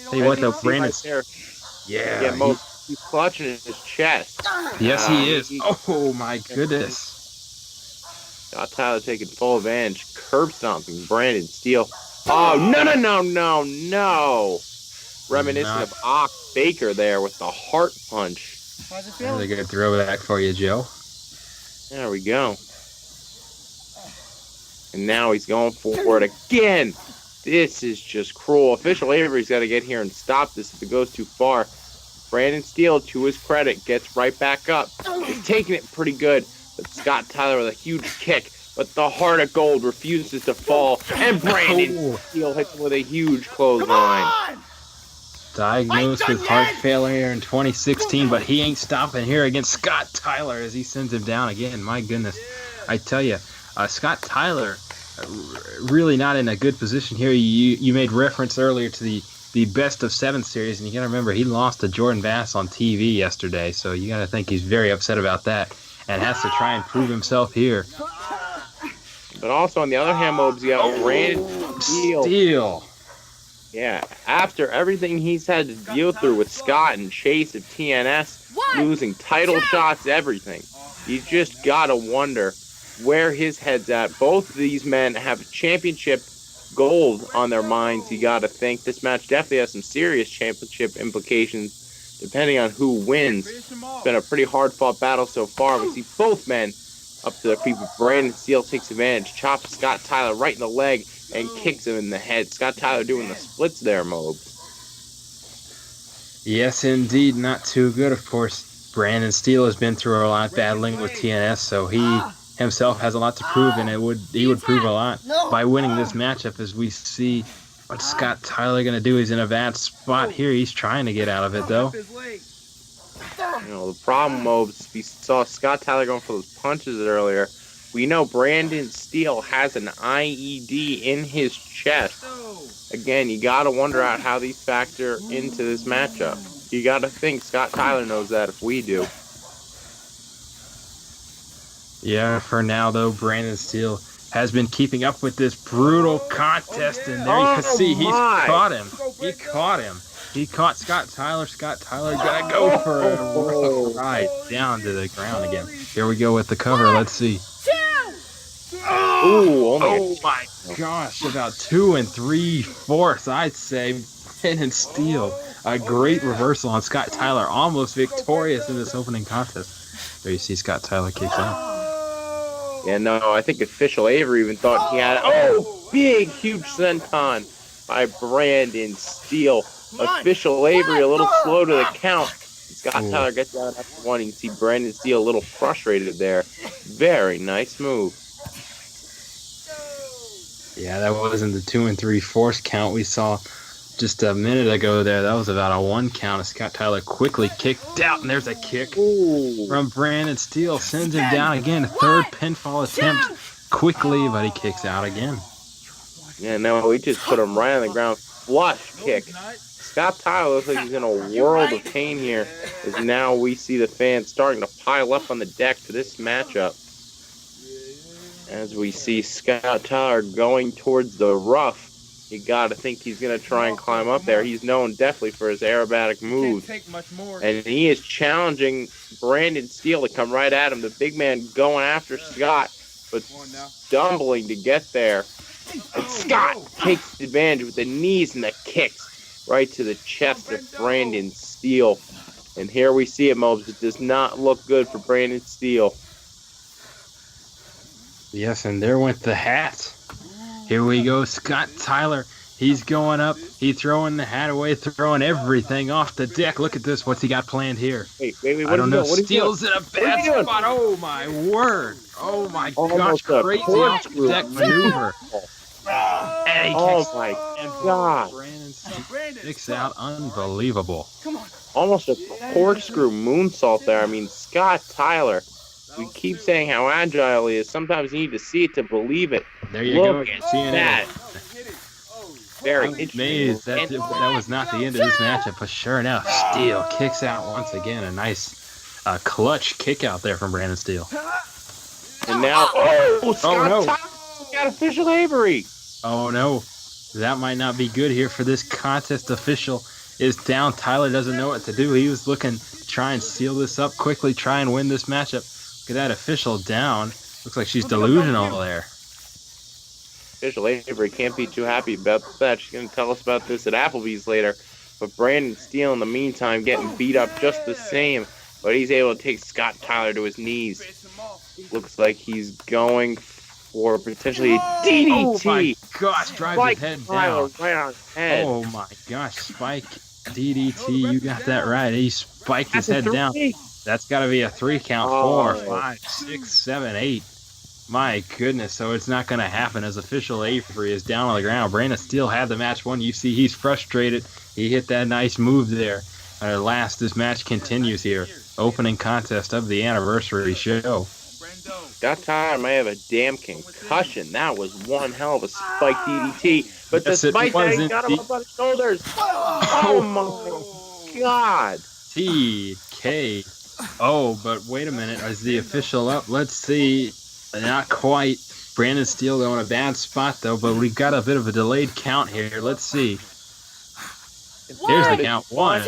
Speaker 7: Tell you what, though, Brandon. Yeah,
Speaker 8: he's clutching his chest.
Speaker 7: Yes, he is. Oh my goodness.
Speaker 8: Scott Tyler taking full advantage, curb stomping Brandon Steele. Oh, no. Reminiscent of Ox Baker there with the heart punch.
Speaker 4: How's it feel?
Speaker 7: That's a good throwback for you, Joe.
Speaker 8: There we go. And now he's going for it again. This is just cruel. Official Avery's got to get here and stop this if it goes too far. Brandon Steele, to his credit, gets right back up. He's taking it pretty good, but Scott Tyler with a huge kick. But the heart of gold refuses to fall, and Brandon Steele hits him with a huge clothesline.
Speaker 7: Diagnosed with heart failure in 2016, but he ain't stopping here against Scott Tyler as he sends him down again. My goodness. I tell you, Scott Tyler really not in a good position here. You made reference earlier to the best of 7 series, and you got to remember he lost to Jordan Bass on TV yesterday, so you got to think he's very upset about that and has to try and prove himself here.
Speaker 8: But also, on the other hand, Mobes, you got Brandon Steele. Yeah, after everything he's had to deal through with Scott and Chase of TNS, losing title shots, everything, you just gotta wonder where his head's at. Both of these men have championship gold on their minds. You gotta think this match definitely has some serious championship implications, depending on who wins. It's been a pretty hard-fought battle so far. We see both men up to their feet, but Brandon Steele takes advantage, chops Scott Tyler right in the leg, and kicks him in the head. Scott Tyler doing the splits there, Mobes.
Speaker 7: Yes, indeed. Not too good, of course. Brandon Steele has been through a lot battling with TNS, so he himself has a lot to prove, and he would prove a lot by winning this matchup. As we see what Scott Tyler going to do. He's in a bad spot here. He's trying to get out of it, though.
Speaker 8: You know, the problem, Mobes, we saw Scott Tyler going for those punches earlier. We know Brandon Steele has an IED in his chest. Again, you got to wonder out how these factor into this matchup. You got to think Scott Tyler knows that if we do.
Speaker 7: Yeah, for now, though, Brandon Steele has been keeping up with this brutal contest, and there you can see he's caught him. He caught him. He caught Scott Tyler. Scott Tyler got to go for a rough ride down to the ground again. Here we go with the cover. Let's see.
Speaker 8: Ooh,
Speaker 7: oh my gosh, about 2 3/4, I'd say. Brandon Steele, a great reversal on Scott Tyler, almost victorious in this opening contest. There you see Scott Tyler kicks out.
Speaker 8: Yeah, no, I think official Avery even thought he had big, huge senton by Brandon Steele. Official Avery a little slow to the count. Scott Tyler gets out after one. You can see Brandon Steele a little frustrated there. Very nice move.
Speaker 7: Yeah, that wasn't the 2 3/4 count we saw just a minute ago there. That was about a 1 count as Scott Tyler quickly kicked out, and there's a kick from Brandon Steele. Sends him down again. Third pinfall attempt quickly, but he kicks out again.
Speaker 8: Yeah, no, we just put him right on the ground. Flush kick. Scott Tyler looks like he's in a world of pain here, as now we see the fans starting to pile up on the deck for this matchup. As we see Scott Tyler going towards the rough, you got to think he's going to try and climb up there. He's known definitely for his aerobatic moves. And he is challenging Brandon Steele to come right at him. The big man going after Scott, but stumbling to get there. And Scott takes advantage with the knees and the kicks right to the chest of Brandon Steele. And here we see it, Mobes. It does not look good for Brandon Steele.
Speaker 7: Yes, and there went the hat. Here we go, Scott Tyler. He's going up. He's throwing the hat away, throwing everything off the deck. Look at this. What's he got planned here?
Speaker 8: Wait, what
Speaker 7: I don't know.
Speaker 8: Steele's
Speaker 7: in a bad spot. Oh, my word. Oh, my gosh. Crazy off the deck maneuver. And he kicks
Speaker 8: my God.
Speaker 7: Brandon sticks out. Unbelievable.
Speaker 8: Almost a corkscrew moonsault there. I mean, Scott Tyler. We keep saying how agile he is. Sometimes you need to see it to believe it.
Speaker 7: There you go. Seeing
Speaker 8: that. Very
Speaker 7: I'm amazed that was not the end of this matchup, but sure enough, Steele kicks out once again. A nice clutch kick out there from Brandon Steele.
Speaker 8: And now, Scott Tyler got official Avery.
Speaker 7: Oh no, that might not be good here for this contest. Official is down. Tyler doesn't know what to do. He was looking to try and seal this up quickly, try and win this matchup. Look at that official down. Looks like she's delusional there.
Speaker 8: Official Avery can't be too happy about that. She's going to tell us about this at Applebee's later. But Brandon Steele, in the meantime, getting beat up just the same. But he's able to take Scott Tyler to his knees. Looks like he's going for potentially a DDT.
Speaker 7: Oh my gosh, drives his head down.
Speaker 8: Right on his head.
Speaker 7: Oh my gosh, Spike DDT, you got that right. He spiked his head down. That's got to be a 3 count. 4, 5, 6, 7, 8. My goodness, so it's not going to happen as official Avery is down on the ground. Brandon Steele had the match won. You see he's frustrated. He hit that nice move there. At last, this match continues here. Opening contest of the anniversary show.
Speaker 8: Scott Tyler may have a damn concussion. That was one hell of a spike DDT. But despite that, he got him up on his shoulders. Oh my God.
Speaker 7: TK. Oh, but wait a minute. Is the official up? Let's see. Not quite. Brandon Steele though in a bad spot though, but we've got a bit of a delayed count here. Let's see. Here's the count. One,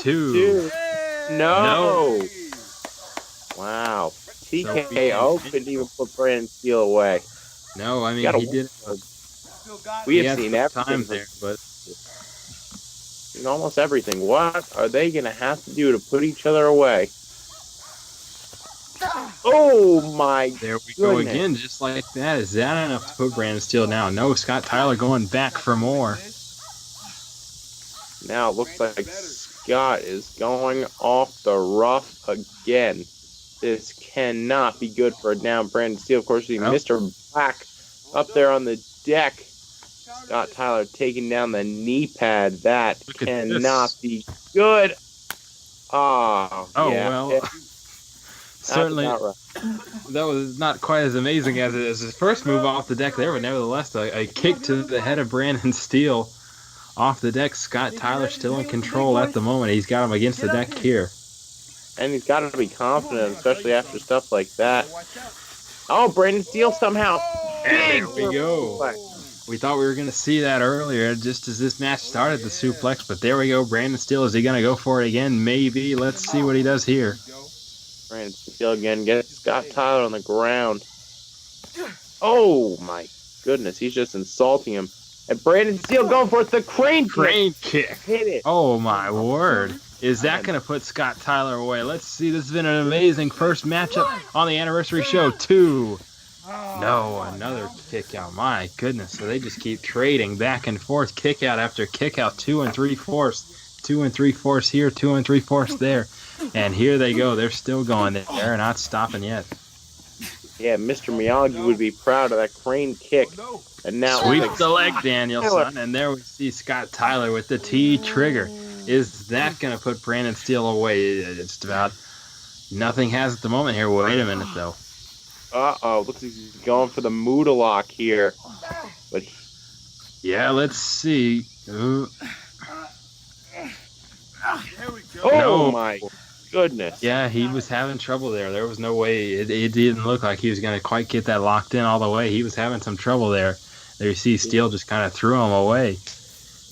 Speaker 7: two.
Speaker 8: No. Wow. TKO couldn't even put Brandon Steele away.
Speaker 7: No, I mean,
Speaker 8: Gotta
Speaker 7: he did.
Speaker 8: We
Speaker 7: He
Speaker 8: have
Speaker 7: had
Speaker 8: seen
Speaker 7: some time
Speaker 8: everything
Speaker 7: there, but
Speaker 8: seen almost everything. What are they gonna have to do to put each other away? Oh my
Speaker 7: there we go
Speaker 8: goodness.
Speaker 7: again, just like that. Is that enough to put Brandon Steele down? No, Scott Tyler going back for more.
Speaker 8: Now it looks like Scott is going off the rough again. This cannot be good for a down Brandon Steele. Of course, see Mr. Black up there on the deck. Scott Tyler taking down the knee pad. That cannot be good. Oh yeah.
Speaker 7: Well. Certainly, that was not quite as amazing as his first move off the deck there, but nevertheless, a kick to the head of Brandon Steele off the deck. Scott Tyler still in control at the moment. He's got him against the deck here.
Speaker 8: And he's got to be confident, especially after stuff like that. Oh, Brandon Steele somehow.
Speaker 7: And there we go. We thought we were going to see that earlier, just as this match started, the suplex, but there we go. Brandon Steele, is he going to go for it again? Maybe. Let's see what he does here.
Speaker 8: Brandon Steele again gets Scott Tyler on the ground. Oh my goodness, he's just insulting him. And Brandon Steele going for it, the crane
Speaker 7: kick.
Speaker 8: Hit it.
Speaker 7: Oh my word. Is that going to put Scott Tyler away? Let's see. This has been an amazing first matchup on the anniversary show. 2. No, another kick out. My goodness. So they just keep trading back and forth. Kick out after kick out. 2 3/4. 2 3/4 here. 2 3/4 there. And here they go. They're still going. They're not stopping yet.
Speaker 8: Yeah, Mr. Miyagi would be proud of that crane kick. And now
Speaker 7: sweep the leg, Danielson. And there we see Scott Tyler with the T trigger. Is that going to put Brandon Steele away? It's about nothing has at the moment here. Wait a minute, though.
Speaker 8: Uh-oh. Looks like he's going for the Muda lock here. But
Speaker 7: yeah, let's see.
Speaker 8: Oh,
Speaker 7: no.
Speaker 8: My goodness.
Speaker 7: Yeah, he was having trouble there. There was no way. It didn't look like he was going to quite get that locked in all the way. He was having some trouble there. There you see Steele just kind of threw him away.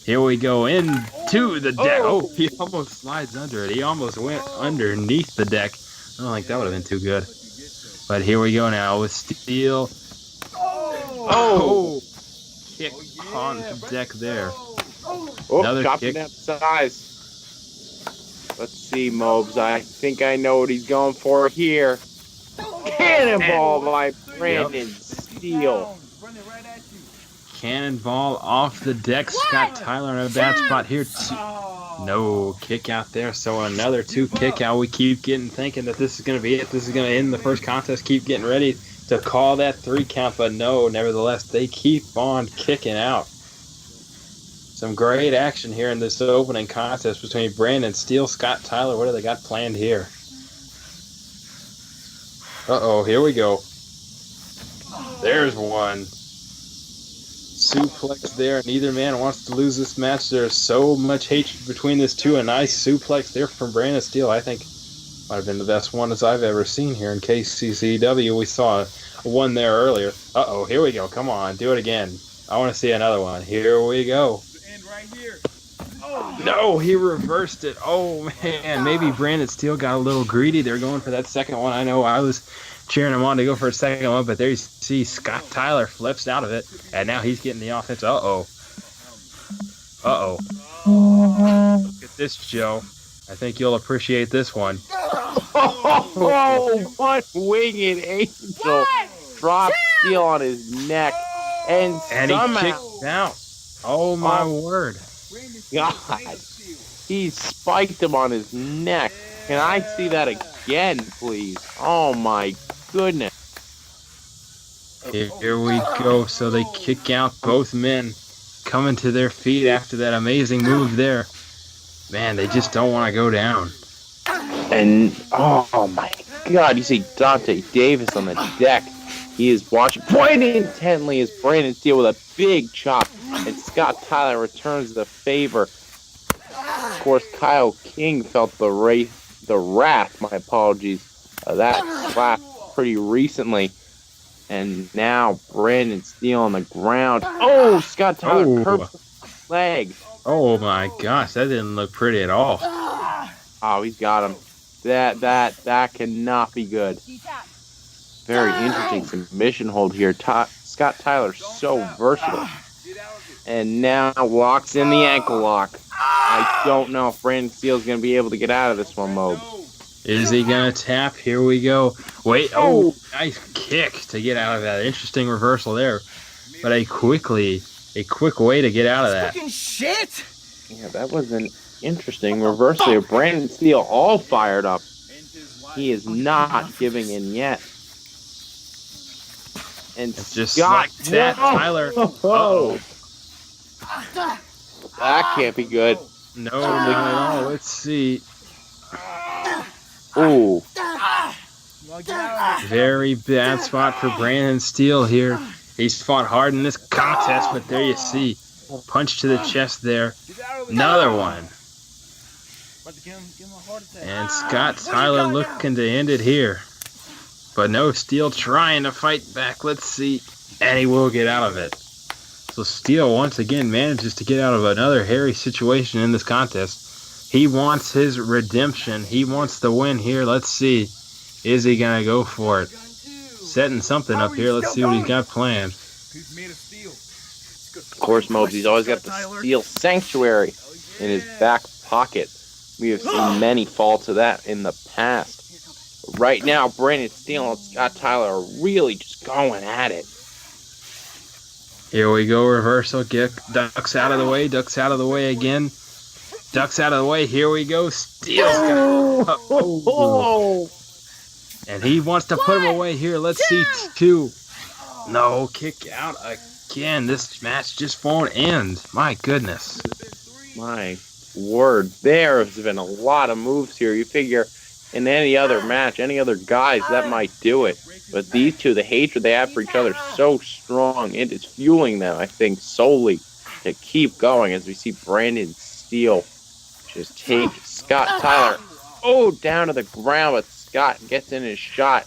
Speaker 7: Here we go into the deck. Oh, he almost slides under it. He almost went underneath the deck. I don't think that would have been too good. But here we go now with Steele. Oh! Kick on the deck there.
Speaker 8: Oh, another kick. That size. Let's see, Mobes. I think I know what he's going for here. Cannonball by Brandon Steele.
Speaker 7: Cannonball off the deck. Scott Tyler in a bad spot here. No kick out there. So another 2 kick out. We keep thinking that this is going to be it. This is going to end the first contest. Keep getting ready to call that 3 count. But no, nevertheless, they keep on kicking out. Some great action here in this opening contest between Brandon Steele, Scott Tyler. What do they got planned here? Uh-oh, here we go. There's one. Suplex there. Neither man wants to lose this match. There's so much hatred between these two. A nice suplex there from Brandon Steele. I think might have been the best one as I've ever seen here in KCCW. We saw one there earlier. Uh-oh, here we go. Come on, do it again. I want to see another one. Here we go. No, he reversed it. Oh, man. Maybe Brandon Steele got a little greedy. They're going for that second one. I know I was cheering him on to go for a second one, but there you see Scott Tyler flips out of it, and now he's getting the offense. Uh-oh. Look at this, Joe. I think you'll appreciate this one.
Speaker 8: Oh, one winged angel dropped Steele on his neck, and somehow
Speaker 7: he kicked out. Oh, my word.
Speaker 8: God, he spiked him on his neck. Can I see that again, please? Oh, my goodness.
Speaker 7: Here we go. So they kick out both men coming to their feet after that amazing move there. Man, they just don't want to go down.
Speaker 8: And, oh, my God, you see Dante Davis on the deck. He is watching quite intently as Brandon Steele with a big chop. And Scott Tyler returns the favor. Of course, Kyle King felt the wrath, my apologies, that slap pretty recently. And now Brandon Steele on the ground. Oh, Scott Tyler curbs the leg.
Speaker 7: Oh my gosh, that didn't look pretty at all.
Speaker 8: Oh, he's got him. That cannot be good. Very interesting submission hold here. Scott Tyler's so versatile. And now locks in the ankle lock. I don't know if Brandon Steele's going to be able to get out of this one, Mobe.
Speaker 7: Is he going to tap? Here we go. Wait, oh, nice kick to get out of that. Interesting reversal there. But a quick way to get out of that.
Speaker 4: Fucking shit!
Speaker 8: Yeah, that was an interesting reversal here. Brandon Steele all fired up. He is not giving in yet. And
Speaker 7: It's just
Speaker 8: Scott,
Speaker 7: like that, Tyler.
Speaker 8: Oh, that can't be good.
Speaker 7: No, not at all. Let's see.
Speaker 8: Ooh.
Speaker 7: Very bad spot for Brandon Steele here. He's fought hard in this contest, but there you see. Punch to the chest there. Another one. And Scott Tyler looking to end it here. But no, Steele trying to fight back. Let's see. And he will get out of it. So Steele once again manages to get out of another hairy situation in this contest. He wants his redemption. He wants the win here. Let's see. Is he going to go for it? Setting something up here. Let's see what he's got planned.
Speaker 8: Of course, Mobes, he's always got the Steel Sanctuary in his back pocket. We have seen many fall to that in the past. But right now, Brandon Steele and Scott Tyler are really just going at it.
Speaker 7: Here we go, reversal kick. Ducks out of the way, ducks out of the way again. Ducks out of the way, here we go. Steele's got
Speaker 8: Oh!
Speaker 7: and he wants to put him away here. Let's see, two. No, kick out again. This match just won't end. My goodness.
Speaker 8: My word, there has been a lot of moves here. You figure in any other match, any other guys, that might do it. But these two, the hatred they have for each other is so strong. It is fueling them, I think, solely to keep going as we see Brandon Steele just take Scott Tyler down to the ground, but Scott gets in his shot.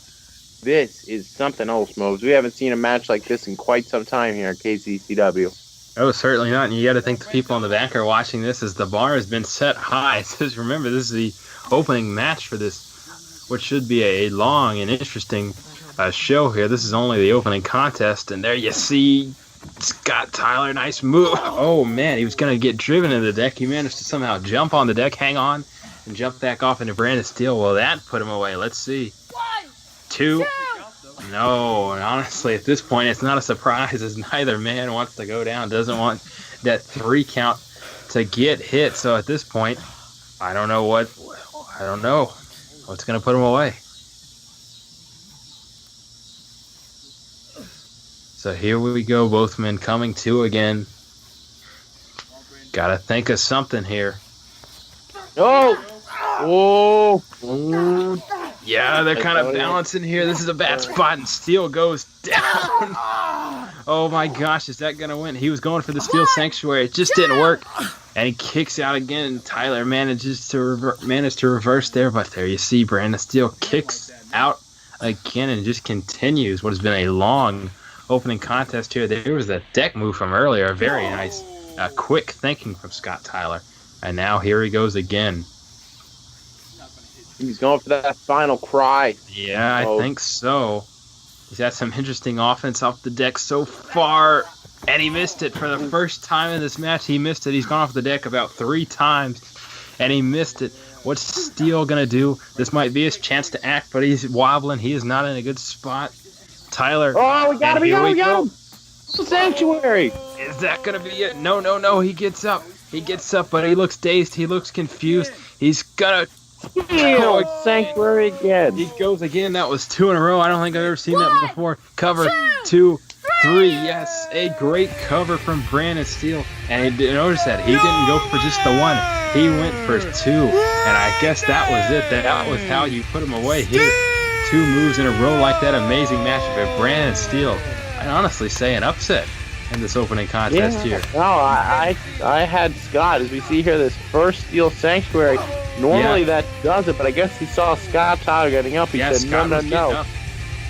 Speaker 8: This is something else, Mobes. We haven't seen a match like this in quite some time here at KCCW.
Speaker 7: Oh, certainly not. And you got to think the people in the back are watching this as the bar has been set high. Just remember, this is the opening match for this, which should be a long and interesting show here. This is only the opening contest, and there you see Scott Tyler. Nice move. Oh, man, he was going to get driven into the deck. He managed to somehow jump on the deck, hang on, and jump back off into Brandon Steele. Well, that put him away. Let's see. Two. No, and honestly, at this point, it's not a surprise as neither man wants to go down, doesn't want that 3 count to get hit. So at this point, I don't know what's going to put him away. So here we go, both men coming to again. Got to think of something here.
Speaker 8: Oh!
Speaker 7: Yeah, they're kind of balancing here. This is a bad spot, and Steele goes down. Oh my gosh, is that going to win? He was going for the Steel Sanctuary. It just didn't work. And he kicks out again. Tyler manages to reverse there, but there you see Brandon Steele kicks out again and just continues what has been a long opening contest here. There was a deck move from earlier. Very nice, quick thinking from Scott Tyler. And now here he goes again.
Speaker 8: He's going for that final cry.
Speaker 7: Yeah, I think so. He's had some interesting offense off the deck so far, and he missed it for the first time in this match. He missed it. He's gone off the deck about 3 times, and he missed it. What's Steele going to do? This might be his chance to act, but he's wobbling. He is not in a good spot. Tyler.
Speaker 8: Oh, we got him. Sanctuary.
Speaker 7: Is that going to be it? No. He gets up, but he looks dazed. He looks confused. He's going to
Speaker 8: Sanctuary again.
Speaker 7: He goes again. That was 2 in a row. I don't think I've ever seen that before. Cover 2, 3. Yes, a great cover from Brandon Steele. And notice that he didn't go for just the 1. He went for 2. And I guess that was it. That was how you put him away here. 2 moves in a row like that. Amazing matchup. But Brandon Steele, I honestly say an upset in this opening contest here.
Speaker 8: No, I had Scott, as we see here, this first Steel Sanctuary. Normally that does it, but I guess he saw Scott Tyler getting up. He said,
Speaker 7: Scott
Speaker 8: no.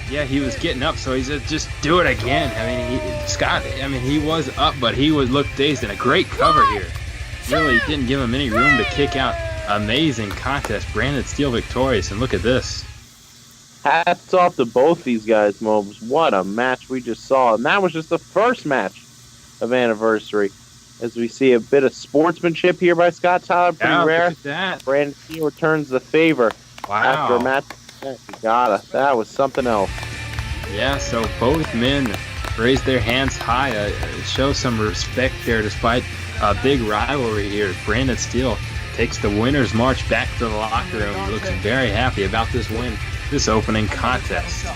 Speaker 7: Yeah, he was getting up, so he said, just do it again. I mean, Scott, he was up, but he looked dazed, and a great cover here really didn't give him any room to kick out. Amazing contest. Brandon Steele victorious, and look at this.
Speaker 6: Hats off to both these guys, Mobes. What a match we just saw. And that was just the first match of Anniversary. As we see a bit of sportsmanship here by Scott Tyler. Pretty rare.
Speaker 7: Look at that.
Speaker 6: Brandon Steele returns the favor after a
Speaker 7: Wow.
Speaker 6: match. You gotta. That was something else.
Speaker 7: Yeah, so both men raised their hands high, show some respect there despite a big rivalry here. Brandon Steele takes the winner's march back to the locker room. He looks very happy about this win, this opening contest.